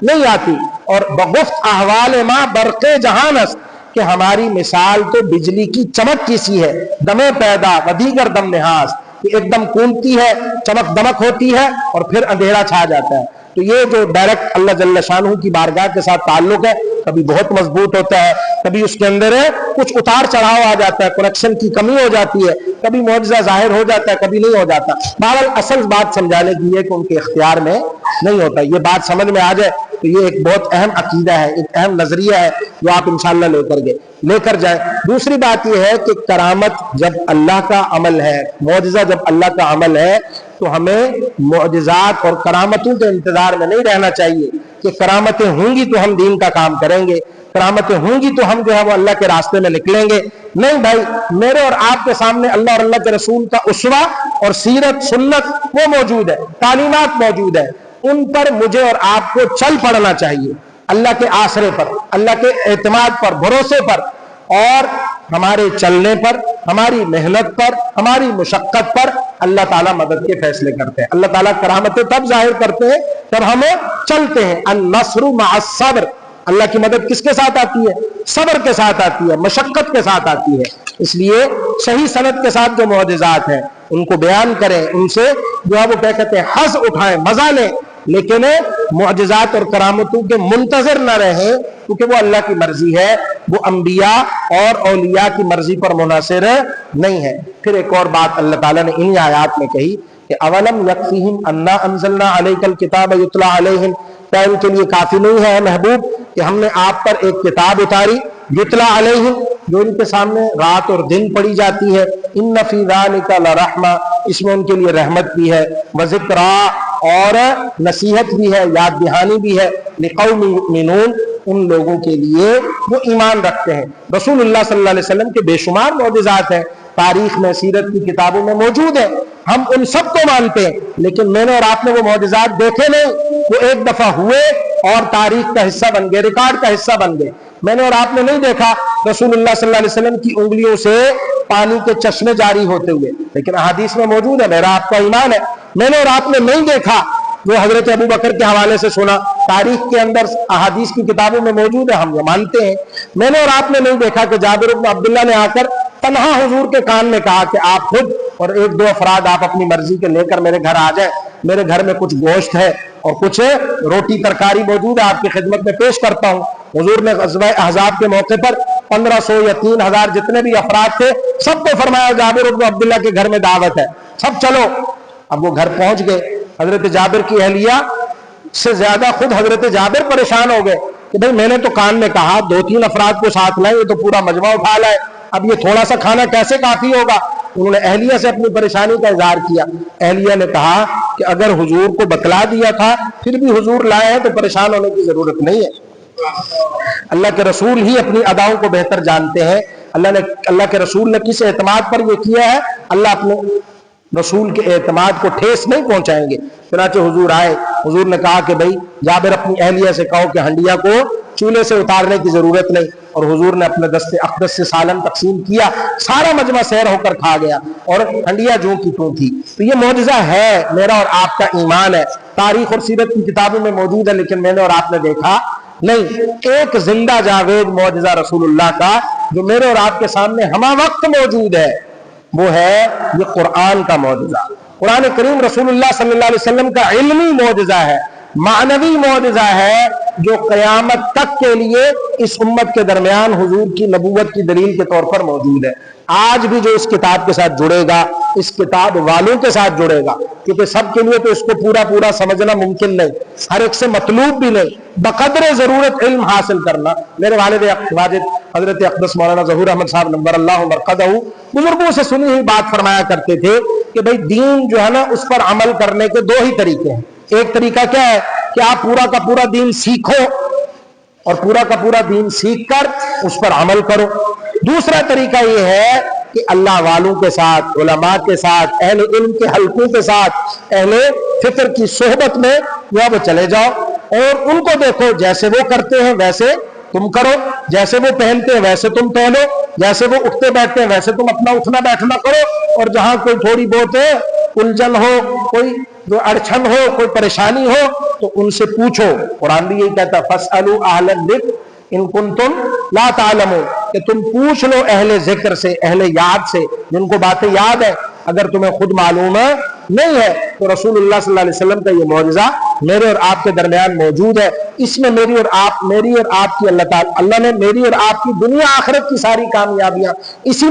Speaker 1: نہیں آتی۔ اور بگفت احوال ماں برق جہانست، کہ ہماری مثال تو بجلی کی چمک کی سی ہے، دمے پیدا و دیگر دم نہاس، ایک دم کونتی ہے، چمک دمک ہوتی ہے اور پھر اندھیرا چھا جاتا ہے۔ تو یہ جو ڈائریکٹ اللہ جل شانہ کی بارگاہ کے ساتھ تعلق ہے، کبھی بہت مضبوط ہوتا ہے، کبھی اس کے اندر کچھ اتار چڑھاؤ آ جاتا ہے، کنیکشن کی کمی ہو جاتی ہے، کبھی معجزہ ظاہر ہو جاتا ہے، کبھی نہیں ہو جاتا۔ بہرحال اصل بات سمجھانے کی ہے کہ ان کے اختیار میں نہیں ہوتا۔ یہ بات سمجھ میں آ جائے تو یہ ایک بہت اہم عقیدہ ہے، ایک اہم نظریہ ہے جو آپ انشاءاللہ لے کر جائیں۔ دوسری بات یہ ہے کہ کرامت جب اللہ کا عمل ہے، معجزہ جب اللہ کا عمل ہے، تو ہمیں معجزات اور کرامتوں کے انتظار میں نہیں رہنا چاہیے کہ کرامتیں ہوں گی تو ہم دین کا کام کریں گے، کرامتیں ہوں گی تو ہم جو ہے وہ اللہ کے راستے میں نکلیں گے۔ نہیں بھائی، میرے اور آپ کے سامنے اللہ اور اللہ کے رسول کا اسوہ اور سیرت سنت وہ موجود ہے، تعلیمات موجود ہے، ان پر مجھے اور آپ کو چل پڑنا چاہیے، اللہ کے آسرے پر، اللہ کے اعتماد پر، بھروسے پر، اور ہمارے چلنے پر، ہماری محنت پر، ہماری مشقت پر اللہ تعالیٰ مدد کے فیصلے کرتے ہیں۔ اللہ تعالیٰ کرامتیں تب ظاہر کرتے ہیں جب ہمیں چلتے ہیں۔ النصر مع الصبر، اللہ کی مدد کس کے ساتھ آتی ہے؟ صبر کے ساتھ آتی ہے، مشقت کے ساتھ آتی ہے۔ اس لیے صحیح سند کے ساتھ جو معجزات ہیں ان کو بیان کریں، ان سے جو ہے وہ کیا کہتے ہیں حظ اٹھائیں، مزہ لیں، لیکن معجزات اور کرامتوں کے منتظر نہ رہیں، کیونکہ وہ اللہ کی مرضی ہے، وہ انبیاء اور اولیاء کی مرضی پر منحصر نہیں ہے۔ پھر ایک اور بات اللہ تعالیٰ نے انہی آیات میں کہی کہ اولم یکفیہم انا انزلنا علیک الکتاب یتلی علیہم، کیا ان کے لیے کافی نہیں ہے محبوب کہ ہم نے آپ پر ایک کتاب اتاری، یتلی علیہم، جو ان کے سامنے رات اور دن پڑھی جاتی ہے، ان فی ذلک لرحمہ، اس میں ان کے لیے رحمت بھی ہے، وذکریٰ، اور نصیحت بھی ہے، یاد دہانی بھی ہے، لقوم یؤمنون، ان لوگوں کے لیے وہ ایمان رکھتے ہیں۔ رسول اللہ صلی اللہ علیہ وسلم کے بے شمار معجزات ہیں، تاریخ میں، سیرت کی کتابوں میں موجود ہیں، ہم ان سب کو مانتے ہیں، لیکن میں نے اور آپ نے وہ معجزات دیکھے نہیں، وہ ایک دفعہ ہوئے اور تاریخ کا حصہ بن گئے, ریکارڈ کا حصہ بن گئے. میں نے اور آپ نے نہیں دیکھا رسول اللہ صلی اللہ علیہ وسلم کی انگلیوں سے پانی کے چشمے جاری ہوتے ہوئے, لیکن احادیث میں موجود ہے, میرا آپ کا ایمان ہے. میں نے اور آپ نے نہیں دیکھا, جو حضرت ابو بکر کے حوالے سے سنا, تاریخ کے اندر احادیث کی کتابوں میں موجود ہے, ہم یہ مانتے ہیں. میں نے اور آپ نے نہیں دیکھا کہ جابر بن عبداللہ نے آ کر تنہا حضور کے کان میں کہا کہ آپ خود اور ایک دو افراد آپ اپنی مرضی کے لے کر میرے گھر آ جائیں, میرے گھر میں کچھ گوشت ہے اور کچھ روٹی ترکاری موجود ہے, آپ کی خدمت میں پیش کرتا ہوں. حضور نے غزوہ احزاب کے موقع پر 1500 یا 3000 جتنے بھی افراد تھے سب کو فرمایا جابر بن عبداللہ کے گھر میں دعوت ہے, سب چلو. اب وہ گھر پہنچ گئے. حضرت جابر کی اہلیہ سے زیادہ خود حضرت جابر پریشان ہو گئے کہ بھئی میں نے تو کان میں کہا 2-3 افراد کو ساتھ لائیں, یہ تو پورا مجمع اٹھا لائے, اب یہ تھوڑا سا کھانا کیسے کافی ہوگا. انہوں نے اہلیہ سے اپنی پریشانی کا اظہار کیا. اہلیہ نے کہا کہ اگر حضور کو بتلا دیا تھا پھر بھی حضور لائے ہیں تو پریشان ہونے کی ضرورت نہیں ہے. اللہ کے رسول ہی اپنی اداؤں کو بہتر جانتے ہیں. اللہ کے رسول نے کس اعتماد پر یہ کیا ہے, اللہ اپنے رسول کے اعتماد کو ٹھیس نہیں پہنچائیں گے. چنانچہ حضور آئے, حضور نے کہا کہ بھئی جابر اپنی اہلیہ سے کہو کہ ہنڈیا کو چولہے سے اتارنے کی ضرورت نہیں, اور حضور نے اپنے دست اقدس سے سالن تقسیم کیا, سارا مجمع سیر ہو کر کھا گیا اور ہنڈیا جوں کی توں تھی. تو یہ معجزہ ہے, میرا اور آپ کا ایمان ہے, تاریخ اور سیرت کی کتابوں میں موجود ہے, لیکن میں نے اور آپ نے دیکھا نہیں. ایک زندہ جاوید معجزہ رسول اللہ کا جو میرے اور آپ کے سامنے ہمہ وقت موجود ہے, وہ ہے یہ قرآن کا معجزہ. قرآن کریم رسول اللہ صلی اللہ علیہ وسلم کا علمی معجزہ ہے, معنوی معجزہ ہے, جو قیامت تک کے لیے اس امت کے درمیان حضور کی نبوت کی دلیل کے طور پر موجود ہے. آج بھی جو اس کتاب کے ساتھ جڑے گا, اس کتاب والوں کے ساتھ جڑے گا, کیونکہ سب کے لیے تو اس کو پورا سمجھنا ممکن نہیں, ہر ایک سے مطلوب بھی نہیں, بقدر ضرورت علم حاصل کرنا. میرے والد واجد حضرت اقدس مولانا ظہور احمد صاحب نمبر اللہ مرقدہ بزرگوں سے سنی ہوئی بات فرمایا کرتے تھے کہ بھئی دین جو ہے نا اس پر عمل کرنے کے 2 ہی طریقے ہیں. ایک طریقہ کیا ہے کہ آپ پورا کا پورا دین سیکھو اور پورا کا پورا دین سیکھ کر اس پر عمل کرو. دوسرا طریقہ یہ ہے کہ اللہ والوں کے ساتھ, علماء کے ساتھ, اہل علم کے حلقوں کے ساتھ, اہل فکر کی صحبت میں وہ چلے جاؤ اور ان کو دیکھو, جیسے وہ کرتے ہیں ویسے تم کرو, جیسے وہ پہنتے ہیں ویسے تم پہنو, جیسے وہ اٹھتے بیٹھتے ہیں ویسے تم اپنا اٹھنا بیٹھنا کرو, اور جہاں کوئی تھوڑی بہت الجھن ہو, کوئی جو اڑچن ہو, کوئی پریشانی ہو تو ان سے پوچھو. قرآن بھی یہی کہتا ہے فاسألوا اہل الذکر ان کنتم لا تعلمون, کہ تم پوچھ لو اہل ذکر سے, اہل یاد سے, جن کو باتیں یاد ہے, اگر تمہیں خود معلوم نہیں ہے. تو رسول اللہ صلی اللہ علیہ وسلم کا یہ معجزہ میرے اور آپ کے درمیان موجود ہے. اس میں میری اور آپ کی اللہ نے میری اور آپ کی دنیا آخرت کی ساری کامیابیاں اسی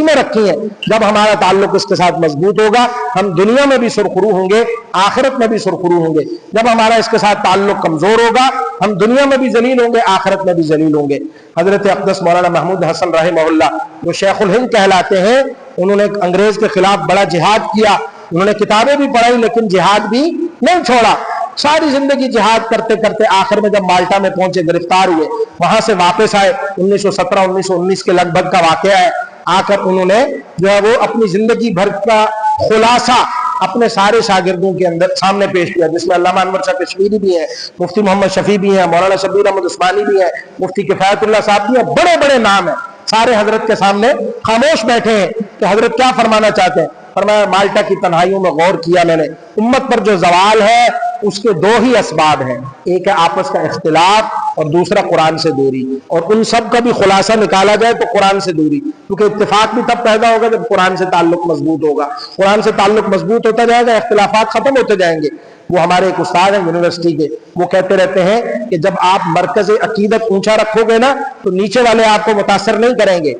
Speaker 1: میں رکھی ہیں. جب ہمارا تعلق اس کے ساتھ مضبوط ہوگا, ہم دنیا میں بھی سرخرو ہوں گے, آخرت میں بھی سرخرو ہوں گے. جب ہمارا اس کے ساتھ تعلق کمزور ہوگا, ہم دنیا میں بھی ذلیل ہوں گے, آخرت میں بھی ذلیل ہوں گے. حضرت اقدس مولانا محمود حسن رحمہ اللہ جو شیخ الہند کہلاتے ہیں, انہوں نے انگریز کے خلاف بڑا جہاد کیا. انہوں نے کتابیں بھی پڑھائی لیکن جہاد بھی نہیں چھوڑا. ساری زندگی جہاد کرتے کرتے آخر میں جب مالٹا میں پہنچے, گرفتار ہوئے, وہاں سے واپس آئے. 1917-1919 کے لگ بھگ کا واقعہ ہے. آ کر انہوں نے جو ہے وہ اپنی زندگی بھر کا خلاصہ اپنے سارے شاگردوں کے اندر سامنے پیش کیا, جس میں علامہ انور شاہ کشمیری بھی ہیں, مفتی محمد شفیع بھی ہیں, مولانا شبیر احمد عثمانی بھی ہیں, مفتی کفایت اللہ صاحب بھی ہیں, بڑے بڑے نام ہیں. سارے حضرت کے سامنے خاموش بیٹھے ہیں کہ حضرت کیا فرمانا چاہتے ہیں. فرمایا مالٹا کی تنہائیوں میں غور کیا میں نے, امت پر جو زوال ہے اس کے 2 ہی اسباب ہیں, ایک ہے آپس کا اختلاف اور دوسرا قرآن سے دوری. اور ان سب کا بھی خلاصہ نکالا جائے تو قرآن سے دوری, کیونکہ اتفاق بھی تب پیدا ہوگا جب قرآن سے تعلق مضبوط ہوگا. قرآن سے تعلق مضبوط ہوتا جائے گا, اختلافات ختم ہوتے جائیں گے. وہ ہمارے ایک استاد ہیں یونیورسٹی کے, وہ کہتے رہتے ہیں کہ جب آپ مرکز عقیدت اونچا رکھو گے نا تو نیچے والے آپ کو متاثر نہیں کریں گے.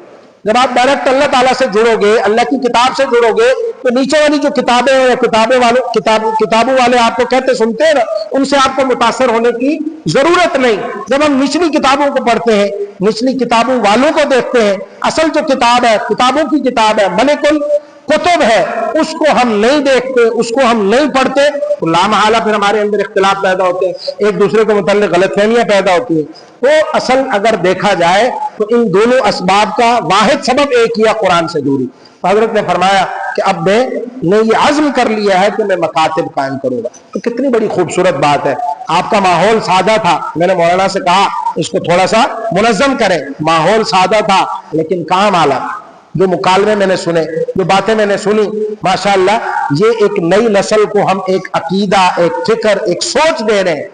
Speaker 1: جب آپ ڈائریکٹ اللہ تعالیٰ سے جڑو گے, اللہ کی کتاب سے جڑو گے, تو نیچے والی جو کتابیں ہیں یا کتابوں والے آپ کو کہتے سنتے ہیں نا, ان سے آپ کو متاثر ہونے کی ضرورت نہیں. جب ہم نچلی کتابوں کو پڑھتے ہیں, نچلی کتابوں والوں کو دیکھتے ہیں, اصل جو کتاب ہے کتابوں کی کتاب ہے, ملک الکتب ہے, اس کو ہم نہیں دیکھتے, اس کو ہم نہیں پڑھتے, تو لامحالہ پھر ہمارے اندر اختلاف پیدا ہوتے ہیں, ایک دوسرے کے متعلق غلط فہمیاں پیدا ہوتی ہیں. تو اصل اگر دیکھا جائے تو ان دونوں اسباب کا واحد سبب ایک ہی ہے, قرآن سے دوری. حضرت نے فرمایا کہ اب میں نے یہ عزم کر لیا ہے کہ میں مکاتب قائم کروں گا. تو کتنی بڑی خوبصورت بات ہے. آپ کا ماحول سادہ تھا, میں نے مولانا سے کہا اس کو تھوڑا سا منظم کریں. ماحول سادہ تھا لیکن کام اعلیٰ. جو مکالمے میں نے سنے, جو باتیں میں نے سنی, ماشاءاللہ یہ ایک نئی نسل کو ہم ایک عقیدہ, ایک فکر, ایک سوچ دے رہے ہیں.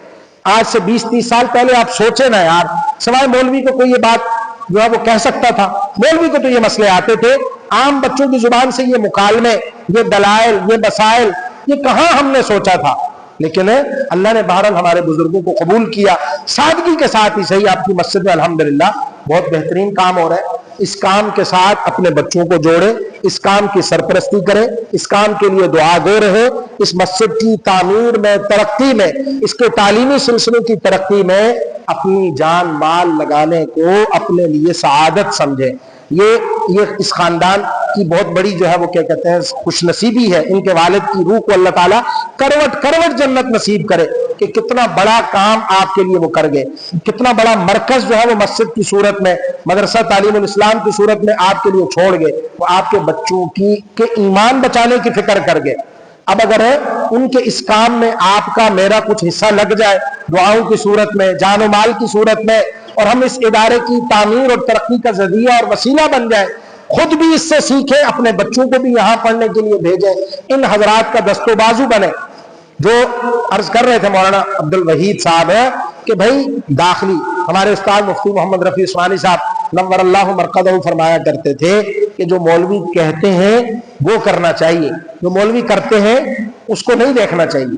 Speaker 1: آج سے 20-30 سال پہلے آپ سوچیں نا یار, سوائے مولوی کو کوئی یہ بات جو ہے وہ کہہ سکتا تھا. مولوی کو تو یہ مسئلے آتے تھے, عام بچوں کی زبان سے یہ مکالمے, یہ دلائل, یہ مسائل, یہ کہاں ہم نے سوچا تھا. لیکن اللہ نے بہرحال ہمارے بزرگوں کو قبول کیا. سادگی کے ساتھ ہی صحیح آپ کی مسجد میں الحمدللہ بہت بہترین کام ہو رہا ہے. اس کام کے ساتھ اپنے بچوں کو جوڑے, اس کام کی سرپرستی کریں, اس کام کے لیے دعا گو رہے. اس مسجد کی تعمیر میں, ترقی میں, اس کے تعلیمی سلسلے کی ترقی میں اپنی جان مال لگانے کو اپنے لیے سعادت سمجھیں. یہ اس خاندان کی بہت بڑی جو ہے وہ کیا کہتے ہیں خوش نصیبی ہے. ان کے والد کی روح کو اللہ تعالیٰ کروٹ کروٹ جنت نصیب کرے کہ کتنا بڑا کام آپ کے لیے وہ کر گئے. کتنا بڑا مرکز جو ہے وہ مسجد کی صورت میں, مدرسہ تعلیم الاسلام کی صورت میں آپ کے لیے چھوڑ گئے. وہ آپ کے بچوں کے ایمان بچانے کی فکر کر گئے. اب اگر ان کے اس کام میں آپ کا میرا کچھ حصہ لگ جائے, دعاؤں کی صورت میں, جان و مال کی صورت میں, اور ہم اس ادارے کی تعمیر اور ترقی کا ذریعہ اور وسیلہ بن جائے, خود بھی اس سے سیکھیں, اپنے بچوں کو بھی یہاں پڑھنے کے لیے بھیجیں, ان حضرات کا دست و بازو بنے. جو عرض کر رہے تھے مولانا عبد الوحید صاحب ہے کہ بھائی داخلی, ہمارے استاد مفتی محمد رفیع عثمانی صاحب نور اللہ مرقدہ فرمایا کرتے تھے کہ جو مولوی کہتے ہیں وہ کرنا چاہیے, جو مولوی کرتے ہیں اس کو نہیں دیکھنا چاہیے,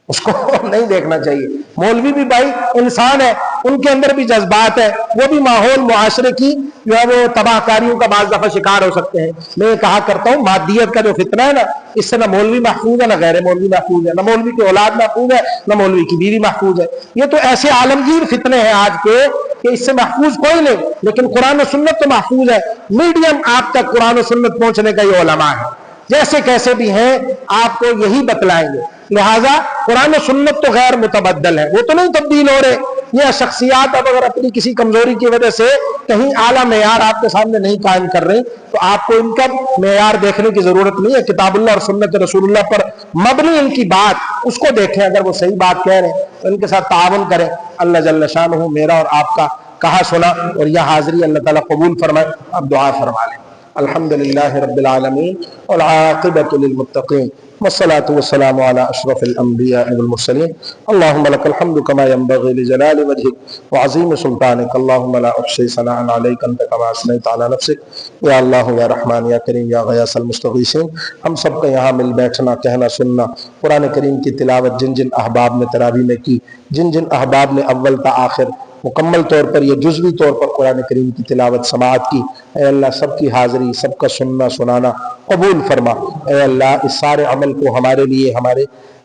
Speaker 1: اس کو نہیں دیکھنا چاہیے. مولوی بھی بھائی انسان ہے, ان کے اندر بھی جذبات ہے, وہ بھی ماحول معاشرے کی جو ہے وہ تباہ کاریوں کا بعض دفعہ شکار ہو سکتے ہیں. میں یہ کہا کرتا ہوں مادیت کا جو فتنہ ہے نا, اس سے نہ مولوی محفوظ ہے نہ غیر مولوی محفوظ ہے, نہ مولوی کی اولاد محفوظ ہے نہ مولوی کی بیوی محفوظ ہے. یہ تو ایسے عالمگیر فتنے ہیں آج کے کہ اس سے محفوظ کوئی نہیں. لیکن قرآن و سنت تو محفوظ ہے. میڈیم آپ تک قرآن و سنت پہنچنے کا یہ علماء ہے, جیسے کیسے بھی ہیں آپ کو یہی بتلائیں گے. لہٰذا قرآن و سنت تو غیر متبدل ہے, وہ تو نہیں تبدیل ہو رہے. یہ شخصیات اب اگر اپنی کسی کمزوری کی وجہ سے کہیں اعلیٰ معیار آپ کے سامنے نہیں قائم کر رہی تو آپ کو ان کا معیار دیکھنے کی ضرورت نہیں ہے. کتاب اللہ اور سنت رسول اللہ پر مبنی ان کی بات, اس کو دیکھیں. اگر وہ صحیح بات کہہ رہے ہیں تو ان کے ساتھ تعاون کریں. اللہ جل شانہ میرا اور آپ کا کہا سنا اور یہ حاضری اللہ تعالیٰ قبول فرمائے. اب دعا فرما لیں. الحمدللہ رب العالمین والعاقبۃ للمتقین والصلاة والسلام على اشرف الانبیاء والمرسلین. اللہم لک الحمد کما ینبغی لجلال وجہک وعظیم سلطانک. اللہم لا احصی ثناء علیک انت کما اثنیت علی نفسک. یا اللہ یا رحمان یا کریم یا غیاث المستغیثین. ہم سب کا یہاں مل بیٹھنا, کہنا, سننا, قرآن کریم کی تلاوت جن جن احباب نے تراویح میں کی, جن جن احباب نے اول تا آخر مکمل طور پر یہ جزوی طور پر قرآن کریم کی تلاوت سماعت کی, اے اللہ سب کی حاضری, سب کا سننا سنانا قبول فرما. اے اللہ اس سارے عمل کو ہمارے لیے,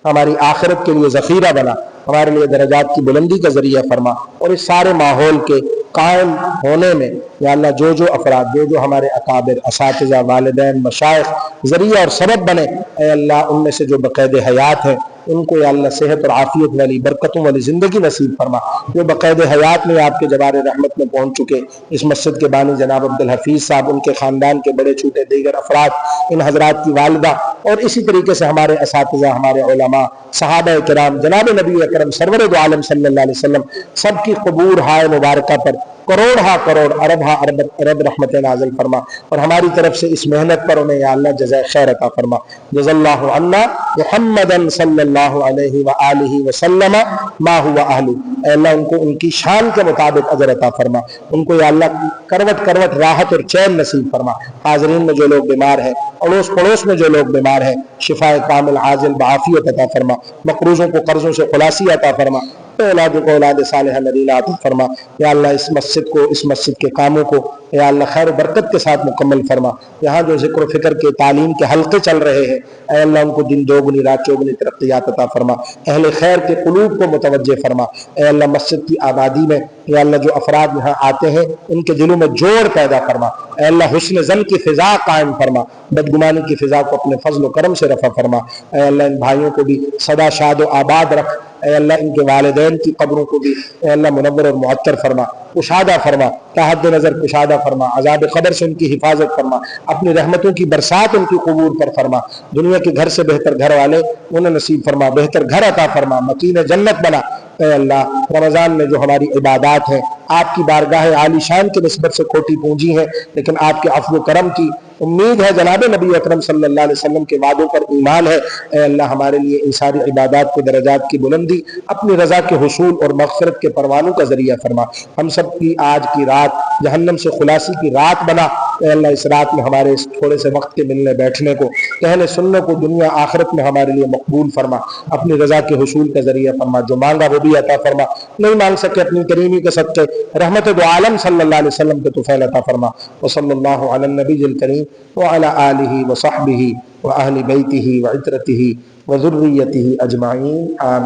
Speaker 1: ہماری آخرت کے لیے ذخیرہ بنا, ہمارے لیے درجات کی بلندی کا ذریعہ فرما. اور اس سارے ماحول کے قائم ہونے میں یا اللہ جو افراد, جو ہمارے اکابر, اساتذہ, والدین, مشائخ ذریعہ اور سبب بنے, اے اللہ ان میں سے جو بقید حیات ہیں ان کو یا اللہ صحت اور عافیت والی, برکتوں والی زندگی نصیب فرما. جو بقید حیات میں آپ کے جوار رحمت میں پہنچ چکے, اس مسجد کے بانی جناب عبد الحفیظ صاحب, ان کے خاندان کے بڑے چھوٹے دیگر افراد, ان حضرات کی والدہ, اور اسی طریقے سے ہمارے اساتذہ, ہمارے علماء, صحابہ کرام, جناب نبی اکرم سرور دو عالم صلی اللہ علیہ وسلم, سب کی قبور ہائے مبارکہ پر کروڑ ہا کروڑ ارب ہا ارب رحمت نازل فرما. اور ہماری طرف سے اس محنت پر انہیں یا اللہ جزائے خیر عطا فرما. جزا اللہ عنا محمدا صلی اللہ علیہ وآلہ وسلم ما هو اہل. اے اللہ ان کو ان کی شان کے مطابق اجر عطا فرما. ان کو یا اللہ کروٹ کروٹ راحت اور چین نصیب فرما. حاضرین میں جو لوگ بیمار ہیں, اڑوس پڑوس میں جو لوگ بیمار ہیں, شفاء کامل عاجل بعافیت عطا فرما. مقروضوں کو قرضوں سے خلاصی عطا فرما. اولاد کو اولاد صالحہ نبیلہ عطا فرما. یا اللہ اس مسجد کو, اس مسجد کے کاموں کو یا اللہ خیر و برکت کے ساتھ مکمل فرما. یہاں جو ذکر و فکر کے تعلیم کے حلقے چل رہے ہیں, اے اللہ ان کو دن دوگنی رات چوگنی ترقیات عطا فرما. اہل خیر کے قلوب کو متوجہ فرما. اے اللہ مسجد کی آبادی میں یا اللہ جو افراد یہاں آتے ہیں ان کے دلوں میں جوڑ پیدا فرما. اے اللہ حسن ظن کی فضا قائم فرما, بدگمانی کی فضا کو اپنے فضل و کرم سے رفع فرما. اے اللہ ان بھائیوں کو بھی سدا شاد و آباد رکھ. اے اللہ ان کے والدین کی قبروں کو بھی اے اللہ منور اور معطر فرما، کشادہ فرما، تا حد نظر کشادہ فرما، عذاب قبر سے ان کی حفاظت فرما، اپنی رحمتوں کی برسات ان کی قبور پر فرما، دنیا کے گھر سے بہتر گھر والے انہیں نصیب فرما، بہتر گھر عطا فرما، مکین جنت بنا۔ اے اللہ رمضان میں جو ہماری عبادات ہیں آپ کی بارگاہ عالی شان کے نسبت سے کھوٹی پونجی ہیں، لیکن آپ کے عفو و کرم کی امید ہے، جناب نبی اکرم صلی اللہ علیہ وسلم کے وعدوں پر ایمان ہے۔ اے اللہ ہمارے لیے ان ساری عبادات کو درجات کی بلندی، اپنی رضا کے حصول اور مغفرت کے پروانوں کا ذریعہ فرما۔ ہم سب کی آج کی رات جہنم سے خلاصی کی رات بنا۔ اے اللہ اس رات میں ہمارے اس تھوڑے سے وقت کے ملنے بیٹھنے کو، کہنے سننے کو دنیا آخرت میں ہمارے لیے مقبول فرما، اپنی رضا کے حصول کا ذریعہ فرما، جو مانگا وہ بھی عطا فرما، نہیں مانگ سکے اپنی کریمی کے صدقے رحمت دو عالم صلی اللہ علیہ وسلم کے طفیل عطا فرما۔ وصلی اللہ علی النبی الکریم وعلی آلہ وصحبہ واہل بیتہ وعترتہ وذریتہ اجمعین آمین۔